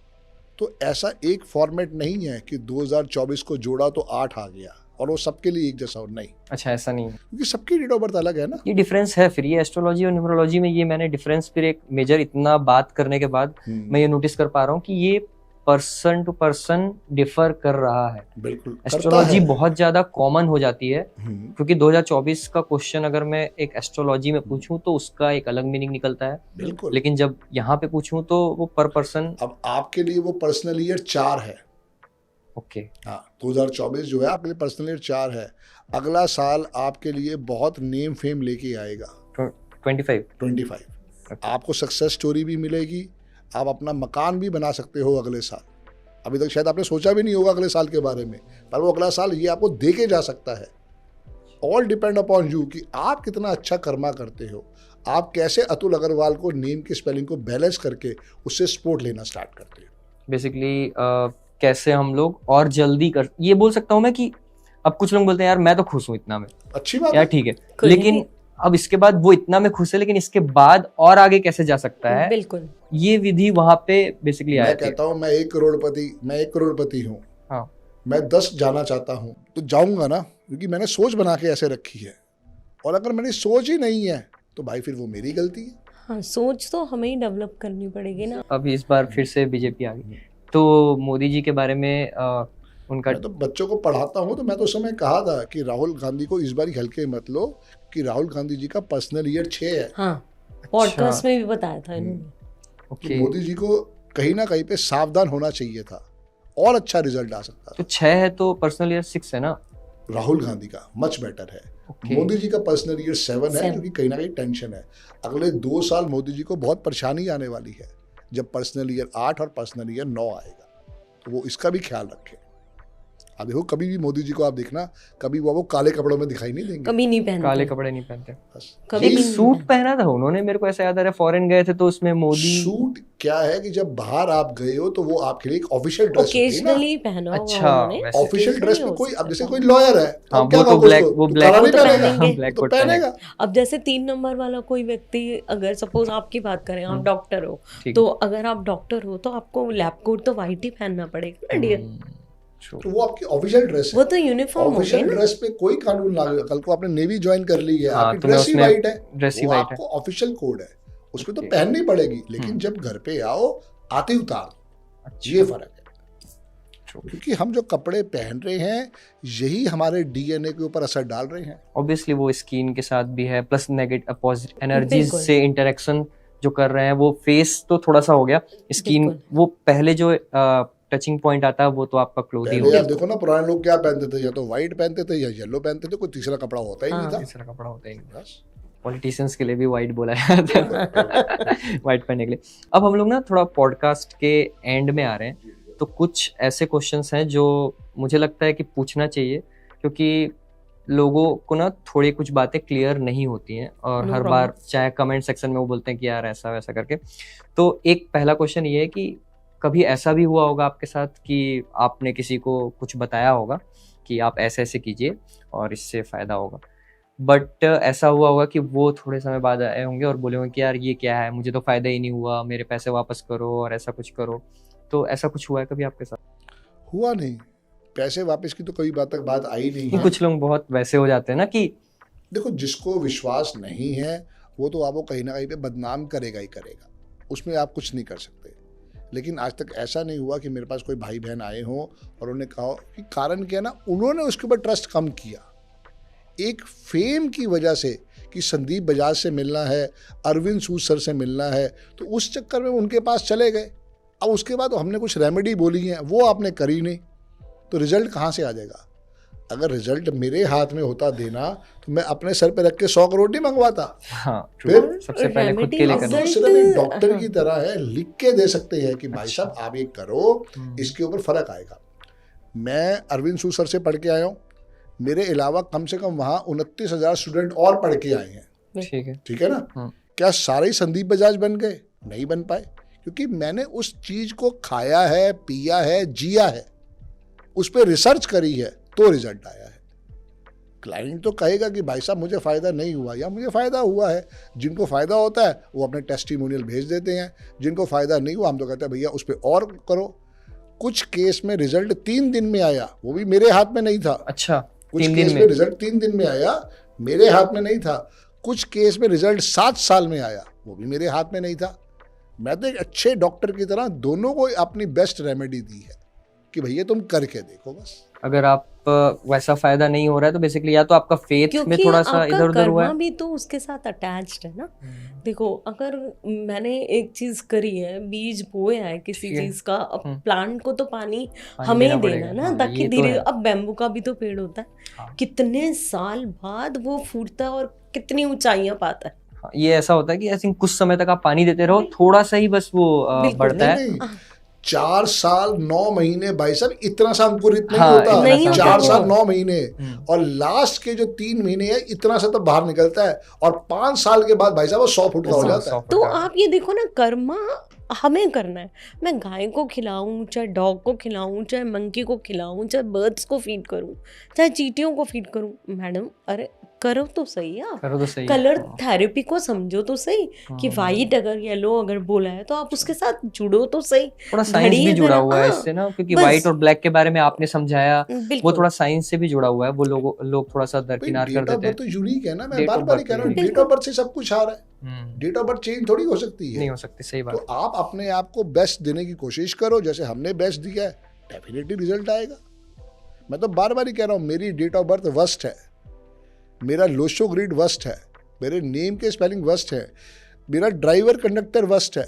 तो ऐसा एक फॉर्मेट नहीं है कि 2024 को जोड़ा तो 8 आ गया और वो सबके लिए एक जैसा हो, नहीं, अच्छा, ऐसा नहीं है। क्योंकि सबकी डेट ऑफ बर्थ अलग है ना। ये डिफरेंस है फिर, ये एस्ट्रोलॉजी और न्यूमरोलॉजी में ये मैंने डिफरेंस फिर एक मेजर इतना बात करने के बाद मैं ये नोटिस कर पा रहा हूँ कि ये पर्सन टू पर्सन डिफर कर रहा है। बिल्कुल करता एस्ट्रोलॉजी है। बहुत ज्यादा कॉमन हो जाती है, क्योंकि 2024 का क्वेश्चन अगर मैं एक एस्ट्रोलॉजी में पूछूं तो उसका एक अलग मीनिंग निकलता है, बिल्कुल। लेकिन जब यहाँ पे पूछूं तो वो पर पर्सन। अब आपके लिए वो पर्सनल ईयर 4 है। ओके। हाँ, 2024 जो है आपके लिए पर्सनल ईयर 4 है। अगला साल आपके लिए बहुत नेम फेम लेके आएगा। 25। आपको सक्सेस स्टोरी भी मिलेगी, आप अपना मकान भी बना सकते हो अगले साल। अभी तक शायद आपने सोचा भी नहीं होगा अगले साल के बारे में, पर वो अगला साल ये आपको दे के जा सकता है। ऑल डिपेंड अपॉन यू कि आप कितना अच्छा कर्मा करते हो, आप कैसे अतुल अग्रवाल को नेम की स्पेलिंग को बैलेंस करके उससे सपोर्ट लेना स्टार्ट करते हो। बेसिकली कैसे हम लोग और जल्दी कर, ये बोल सकता हूँ मैं कि अब कुछ लोग बोलते हैं यार मैं तो खुश हूँ इतना में, अच्छी बात यार है। ठीक है, कोई लेकिन नहीं। अब इसके बाद वो इतना में खुश है, लेकिन इसके बाद और आगे कैसे जा सकता है, बिल्कुल। ये विधि वहां पे बेसिकली मैं आया। कहता हूँ मैं एक करोड़पति हूँ, हाँ। मैं 10 जाना चाहता हूँ तो जाऊंगा ना, क्योंकि मैंने सोच बना के ऐसे रखी है। और अगर मेरी सोच ही नहीं है तो भाई फिर वो मेरी गलती है। हाँ, सोच तो हमें ही डेवलप करनी पड़ेगी ना। अभी इस बार फिर से बीजेपी आ गई, तो मोदी जी के बारे में उनका। मैं तो बच्चों को पढ़ाता हूँ, तो मैं तो उस समय कहा था कि राहुल गांधी को इस बार हल्के मत लो, कि राहुल गांधी जी का पर्सनल ईयर 6 है। हाँ, पॉडकास्ट में भी बताया था इन्होंने। कि ओके, मोदी जी को कहीं ना कहीं पे सावधान होना चाहिए था और अच्छा रिजल्ट आ सकता था। तो 6 है तो पर्सनल ईयर 6 है ना। राहुल गांधी का मच बेटर है। Okay. मोदी जी का पर्सनल ईयर 7 है, 7 क्योंकि कहीं ना कहीं टेंशन है। अगले 2 साल मोदी जी को बहुत परेशानी आने वाली है, जब पर्सनल ईयर 8 और पर्सनल ईयर 9 आएगा, तो वो इसका भी ख्याल रखें। अब देखो, कभी भी मोदी जी को आप देखना, कभी वो काले कपड़ों में दिखाई नहीं देंगे, कभी नहीं पहनते, काले कपड़े नहीं पहनते। बस। कभी एक नहीं सूट पहना था उन्होंने, मेरे को ऐसा याद आ रहा है, फॉरेन गए थे तो उसमें मोदी। सूट क्या है कि जब बाहर आप गए हो तो वो आपके लिए एक ऑफिशियल ड्रेस होती है ना। ओकेजनली पहना होगा अच्छा, उन्होंने। वैसे। ऑफिशियल ड्रेस में हो कोई, अब सकता जैसे है। कोई लॉयर है, तो हाँ, अब क्या वो तो कहोगे ब्लैक, उसको? वो तो ब्लैक काला वो नहीं तो पहनेगा, पहनेंगे। ब्लैक तो कोट पहनेगा। अब जैसे 3 नंबर वाला कोई व्यक्ति, अगर सपोज आपकी बात करें, आप डॉक्टर हो, ठीक तो अगर आप डॉक्टर हो तो आपको लैब कोट तो व्हाइट ही पहनना पड़ेगा ना डियर। तो वो आपकी ऑफिशियल ड्रेस है। वो तो यूनिफॉर्म हो गई ऑफिशियल ना। ड्रेस पे कोई कानून लागू। कल को आपने नेवी ज्वाइन कर ली है, हाँ, आपकी तुम्हें ड्रेस ही उसमें वाइट है, ड्रेस ही वो white है। आपको ऑफिशियल कोड है, उसमें तो Okay. पहननी पड़ेगी। लेकिन जब घर पे आओ, आते ही उतार दो। अच्छा। ये फर्क है, क्योंकि हम जो कपड़े पहन रहे हैं यही हमारे डीएनए के ऊपर असर डाल रहे हैं। ऑब्वियसली वो स्किन के साथ भी है, प्लस नेगेटिव पॉजिटिव एनर्जीज बिल्कुल। से इंटरेक्शन जो कर रहे हैं, वो फेस तो थोड़ा सा हो गया, स्किन बिल्कुल। वो पहले जो टचिंग पॉइंट आता है वो तो आपका क्लोथ ही पहले होगा। आप देखो ना, पुराने लोग क्या पहनते थे, या तो व्हाइट पहनते थे या येलो पहनते थे, कोई तीसरा कपड़ा होता ही नहीं हाँ। था। तीसरा कपड़ा होता ही नहीं। बस। पॉलिटिशियंस के लिए भी वाइट बोला जाता है, वाइट पहनने के लिए। अब हम लोग ना थोड़ा पॉडकास्ट के एंड में आ रहे हैं, तो कुछ ऐसे क्वेश्चंस हैं जो मुझे लगता है कि पूछना चाहिए, क्योंकि लोगों को ना थोड़ी कुछ बातें क्लियर नहीं होती हैं, और No हर problem. बार चाहे कमेंट सेक्शन में वो बोलते हैं कि यार ऐसा वैसा करके। तो एक पहला क्वेश्चन ये है कि कभी ऐसा भी हुआ होगा आपके साथ कि आपने किसी को कुछ बताया होगा कि आप ऐसे ऐसे कीजिए और इससे फायदा होगा, बट ऐसा हुआ होगा कि वो थोड़े समय बाद आए होंगे और बोले होंगे कि यार ये क्या है, मुझे तो फायदा ही नहीं हुआ, मेरे पैसे वापस करो और ऐसा कुछ करो। तो ऐसा कुछ हुआ है कभी आपके साथ? हुआ नहीं, पैसे वापस की तो कभी बात तक बात आई नहीं कि है। कुछ लोग बहुत वैसे हो जाते हैं ना कि देखो, जिसको विश्वास नहीं है वो तो आपको कहीं ना कहीं पे बदनाम करेगा ही करेगा, उसमें आप कुछ नहीं कर सकते। लेकिन आज तक ऐसा नहीं हुआ कि मेरे पास कोई भाई बहन आए हों और उन्होंने कहा हो कि कारण क्या ना, उन्होंने उसके ऊपर ट्रस्ट कम किया एक फेम की वजह से कि संदीप बजाज से मिलना है, अरविंद सूद सर से मिलना है, तो उस चक्कर में उनके पास चले गए। अब उसके बाद हमने कुछ रेमेडी बोली है, वो आपने करी नहीं, तो रिजल्ट कहाँ से आ जाएगा? अगर रिजल्ट मेरे हाथ में होता देना, तो मैं अपने सर पे रख के 100 करोड़ नहीं मंगवाता। हाँ, फिर सबसे पहले खुद के लिए अब करना। वो सिर्फ एक डॉक्टर की तरह है, लिख के दे सकते हैं कि भाई साहब आप ये करो, इसके ऊपर फर्क आएगा। मैं अरविंद सूद सर से पढ़ के आया हूँ, मेरे अलावा कम से कम वहाँ 29,000 स्टूडेंट और पढ़ के आए हैं। ठीक है। ठीक है ना? क्या सारे ही संदीप बजाज बन गए? नहीं बन पाए, क्योंकि मैंने उस चीज को खाया है, पिया है, जिया है, उस पर रिसर्च करी है, तो रिजल्ट आया है। क्लाइंट तो कहेगा कि भाई साहब मुझे फ़ायदा नहीं हुआ या मुझे फ़ायदा हुआ है। जिनको फ़ायदा होता है वो अपने टेस्टिमोनियल भेज देते हैं, जिनको फ़ायदा नहीं हुआ हम तो कहते हैं भैया उस पर और करो। कुछ केस में रिजल्ट 3 दिन में आया, वो भी मेरे हाथ में नहीं था। अच्छा, कुछ 3 केस दिन में में? रिजल्ट 3 दिन में आया, मेरे हाथ में नहीं था। कुछ केस में रिजल्ट 7 साल में आया, वो भी मेरे हाथ में नहीं था। मैं तो एक अच्छे डॉक्टर की तरह दोनों को अपनी बेस्ट रेमेडी दी है कि भैया तुम करके देखो बस। अगर आप वैसा फायदा नहीं हो रहा है तो बेसिकली या तो आपका फेथ में थोड़ा सा इधर उधर हुआ है, भी तो उसके साथ अटैच्ड है ना। देखो, अगर मैंने एक चीज करी है, बीज बोया है किसी ठीक है। चीज का, अब प्लांट को तो पानी पानी हमें देना ही देना पड़ेगा। ना, हाँ, ताकि ये तो धीरे। है। अब बैम्बू का भी तो पेड़ होता है, हाँ। कितने साल बाद वो फूटता है और कितनी ऊंचाइयां पाता है। हाँ, ये ऐसा होता है कि आई थिंक कुछ समय तक आप पानी देते रहो, थोड़ा सा ही बस वो बिल्कुल, बढ़ता है। नहीं, 4 साल 9 महीने भाई साहब इतना सा अंकुरित नहीं हाँ, होता। नहीं होता 4 वो। साल 9 महीने और लास्ट के जो 3 महीने है इतना सा तो बाहर निकलता है, और 5 साल के बाद भाई साहब वो 100 फुट का हो जाता है। तो आप ये देखो ना, कर्मा हमें करना है। मैं गाय को खिलाऊं, चाहे डॉग को खिलाऊं, चाहे मंकी को खिलाऊं, चाहे बर्ड्स को फीड करूं, चाहे चींटियों को फीड करूं, मैडम अरे करो तो सही आप। करो तो सही। कलर थेरेपी को समझो तो सही कि वाइट अगर येलो अगर बोला है तो आप उसके साथ जुड़ो तो सही। थोड़ा साइंस घड़ी भी अगर- जुड़ा हुआ है हाँ, इससे ना, क्योंकि बस। व्हाइट और ब्लैक के बारे में आपने समझाया, वो बिल्कुल। थोड़ा साइंस से भी जुड़ा हुआ है। वो लोग थोड़ा सा दरकिनार कर डेट ऑफ देते बर्थ तो यूनिक है ना, मैं Date bar of bar he birth कह रहा हूँ, unique डेट ऑफ बर्थ से सब कुछ आ रहा है। हैं। डेट ऑफ बर्थ चेंज थोड़ी हो सकती है। नहीं हो सकती, सही बात। तो आप अपने आप को बेस्ट देने की कोशिश करो, जैसे हमने बेस्ट दिया है, डेफिनेटली रिजल्ट आएगा। मैं तो बार बार ही कह रहा हूँ, मेरी डेट ऑफ बर्थ वर्स्ट है, मेरा लोशो ग्रिड वर्स्ट है, मेरे नेम के स्पेलिंग वर्स्ट है, मेरा ड्राइवर कंडक्टर वर्स्ट है,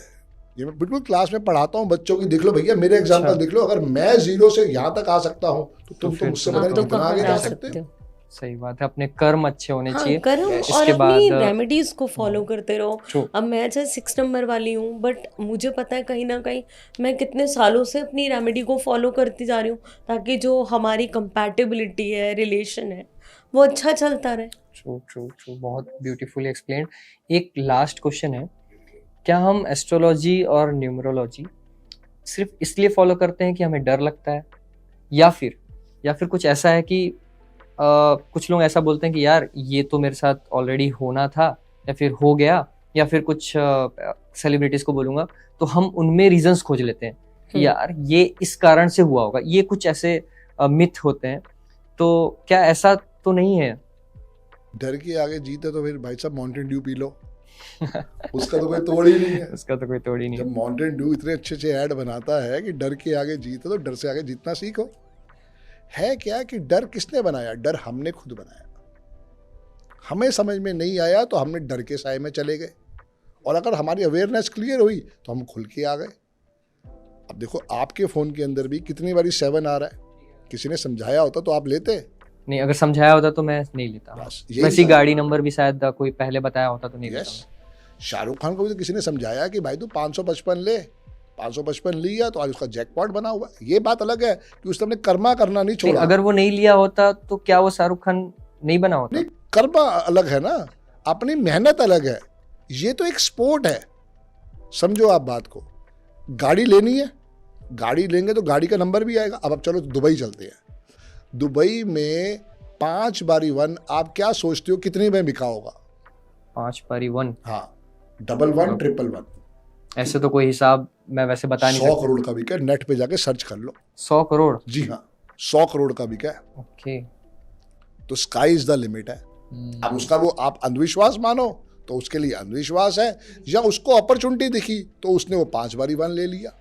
ये मैं बिल्कुल क्लास में पढ़ाता हूँ बच्चों की, देख लो भैया मेरे एग्जाम्पल अच्छा। देख लो, अगर मैं 0 से यहाँ तक आ सकता हूँ तो तुम तो फिर मुझसे तो पता आप नहीं तो कितना कहाँ आगे जा जा सकते सकते हो। हो। सही बात है, अपने कर्म अच्छे होने हाँ चाहिए। करो और इसके अपनी बाद रेमेडीज को फॉलो करते रहो। ट्रू। अब मैं चाहे 6 नंबर वाली हूँ बट मुझे पता है कहीं ना कहीं मैं कितने सालों से अपनी रेमेडी को फॉलो करती जा रही हूँ ताकि जो हमारी कंपैटिबिलिटी है, रिलेशन है, वो अच्छा चलता रहे। ट्रू ट्रू ट्रू, बहुत ब्यूटीफुली एक्सप्लेन्ड। एक लास्ट क्वेश्चन है, क्या हम एस्ट्रोलॉजी और न्यूमरोलॉजी सिर्फ इसलिए फॉलो करते हैं कि हमें डर लगता है, या फिर कुछ ऐसा है कि कुछ लोग ऐसा बोलते हैं कि यार ये तो मेरे साथ ऑलरेडी होना था या फिर हो गया, या फिर कुछ सेलिब्रिटीज को बोलूंगा तो हम उनमें रीजंस खोज लेते हैं कि यार ये इस कारण से हुआ होगा। ये कुछ ऐसे मिथ होते हैं, तो क्या ऐसा तो नहीं है? डर के आगे जीत है तो फिर भाई साहब माउंटेन ड्यू पी लो, उसका तो कोई तोड़ ही नहीं है। उसका तो कोई तोड़ ही नहीं जब है। माउंटेन ड्यू इतने अच्छे अच्छे ऐड बनाता है कि डर के आगे जीत है तो डर से आगे जीतना सीखो। है क्या कि डर किसने बनाया? डर हमने खुद बनाया। हमें समझ में नहीं आया तो हमने डर के साए में चले गए, और अगर हमारी अवेयरनेस क्लियर हुई तो हम खुल के आ गए। अब देखो आपके फ़ोन के अंदर भी कितनी बारी 7 आ रहा है, किसी ने समझाया होता तो आप लेते? नहीं, अगर समझाया होता तो मैं नहीं लेता। बस यही वैसी था। गाड़ी नंबर भी शायद कोई पहले बताया होता तो नहीं यस, लेता। शाहरुख खान को भी तो किसी ने समझाया कि भाई तू 555 ले, 555 लिया तो आज उसका जैकपॉट बना हुआ। ये बात अलग है कि उसने अपने कर्मा करना नहीं नहीं, छोड़ा। अगर वो नहीं लिया होता तो क्या वो शाहरुख खान नहीं बना होता? नहीं, कर्मा अलग है ना, अपनी मेहनत अलग है। ये तो एक स्पोर्ट है, समझो आप बात को। गाड़ी लेनी है, गाड़ी लेंगे तो गाड़ी का नंबर भी आएगा। अब चलो दुबई चलते हैं। दुबई में 5 बारी 1 आप क्या सोचते हो कितने में बिका होगा? 5 पारी 1? हाँ, 11 1 ऐसे तो कोई हिसाब मैं वैसे बता नहीं 100 सकता। करोड़ का बिका है, नेट पे जाके सर्च कर लो। 100 करोड़? जी हाँ, 100 करोड़ का बिका है। ओके। तो स्काई इज द लिमिट है। अब उसका वो आप अंधविश्वास मानो तो उसके लिए अंधविश्वास है, या उसको अपॉर्चुनिटी दिखी तो उसने वो 5 बारी 1 ले लिया।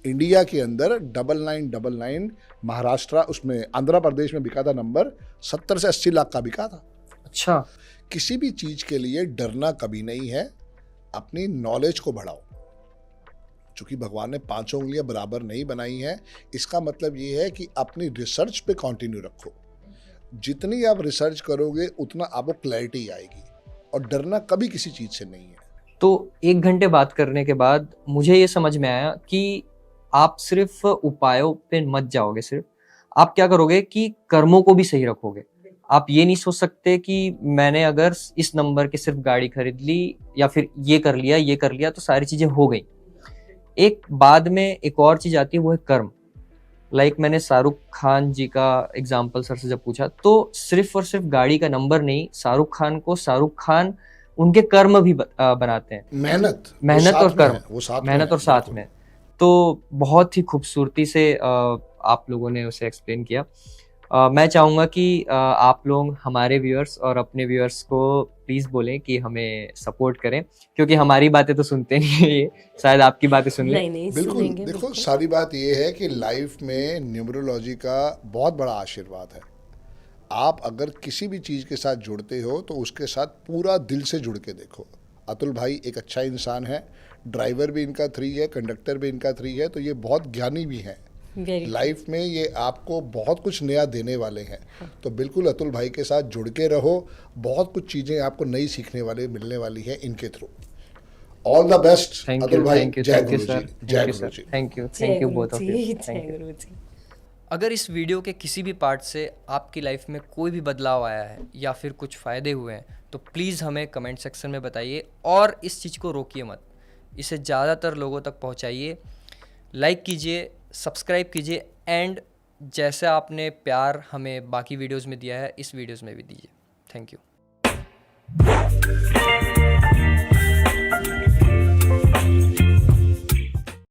इंडिया के अंदर 9999 महाराष्ट्र उसमें आंध्र प्रदेश में बिका था नंबर, 70 से 80 लाख का बिका था। अच्छा। किसी भी चीज के लिए डरना कभी नहीं है, अपनी नॉलेज को बढ़ाओ। चूंकि भगवान ने 5 उंगलियां बराबर नहीं बनाई हैं, इसका मतलब ये है कि अपनी रिसर्च पे कंटिन्यू रखो। जितनी आप रिसर्च करोगे उतना आपको क्लैरिटी आएगी, और डरना कभी किसी चीज से नहीं है। तो 1 घंटे बात करने के बाद मुझे ये समझ में आया कि आप सिर्फ उपायों पे मत जाओगे, सिर्फ आप क्या करोगे कि कर्मों को भी सही रखोगे। आप ये नहीं सोच सकते कि मैंने अगर इस नंबर की सिर्फ गाड़ी खरीद ली या फिर ये कर लिया तो सारी चीजें हो गई। एक बाद में एक और चीज आती है, वो है कर्म। मैंने शाहरुख खान जी का एग्जाम्पल सर से जब पूछा तो सिर्फ और सिर्फ गाड़ी का नंबर नहीं, शाहरुख खान को शाहरुख खान उनके कर्म भी बनाते हैं। मेहनत और कर्म, वो साथ मेहनत और साथ में। तो बहुत ही खूबसूरती से आप लोगों ने उसे एक्सप्लेन किया। मैं चाहूँगा कि आप लोग हमारे व्यूअर्स और अपने व्यूअर्स को प्लीज़ बोलें कि हमें सपोर्ट करें, क्योंकि हमारी बातें तो सुनते नहीं है, ये शायद आपकी बातें सुन लें। नहीं बिल्कुल। सुनेंगे, देखो बिल्कुल। सारी बात ये है कि लाइफ में न्यूमरोलॉजी का बहुत बड़ा आशीर्वाद है। आप अगर किसी भी चीज़ के साथ जुड़ते हो तो उसके साथ पूरा दिल से जुड़ के देखो। अतुल भाई एक अच्छा इंसान है, ड्राइवर भी इनका 3 है, कंडक्टर भी इनका 3 है, तो ये बहुत ज्ञानी भी हैं। लाइफ में ये आपको बहुत कुछ नया देने वाले हैं। तो बिल्कुल अतुल भाई के साथ जुड़ के रहो, बहुत कुछ चीज़ें आपको नई सीखने वाले मिलने वाली हैं इनके through. All the best Atul भाई। जय गुरु जी। जय गुरु जी। Thank you both of you. जय गुरु जी। अगर इस वीडियो के किसी भी पार्ट से आपकी लाइफ में कोई भी बदलाव आया है या फिर कुछ फ़ायदे हुए हैं तो प्लीज़ हमें कमेंट सेक्शन में बताइए, और इस चीज़ को रोकिए मत, इसे ज़्यादातर लोगों तक पहुंचाइए। लाइक कीजिए, सब्सक्राइब कीजिए, एंड जैसे आपने प्यार हमें बाकी वीडियोस में दिया है, इस वीडियोस में भी दीजिए। Thank you.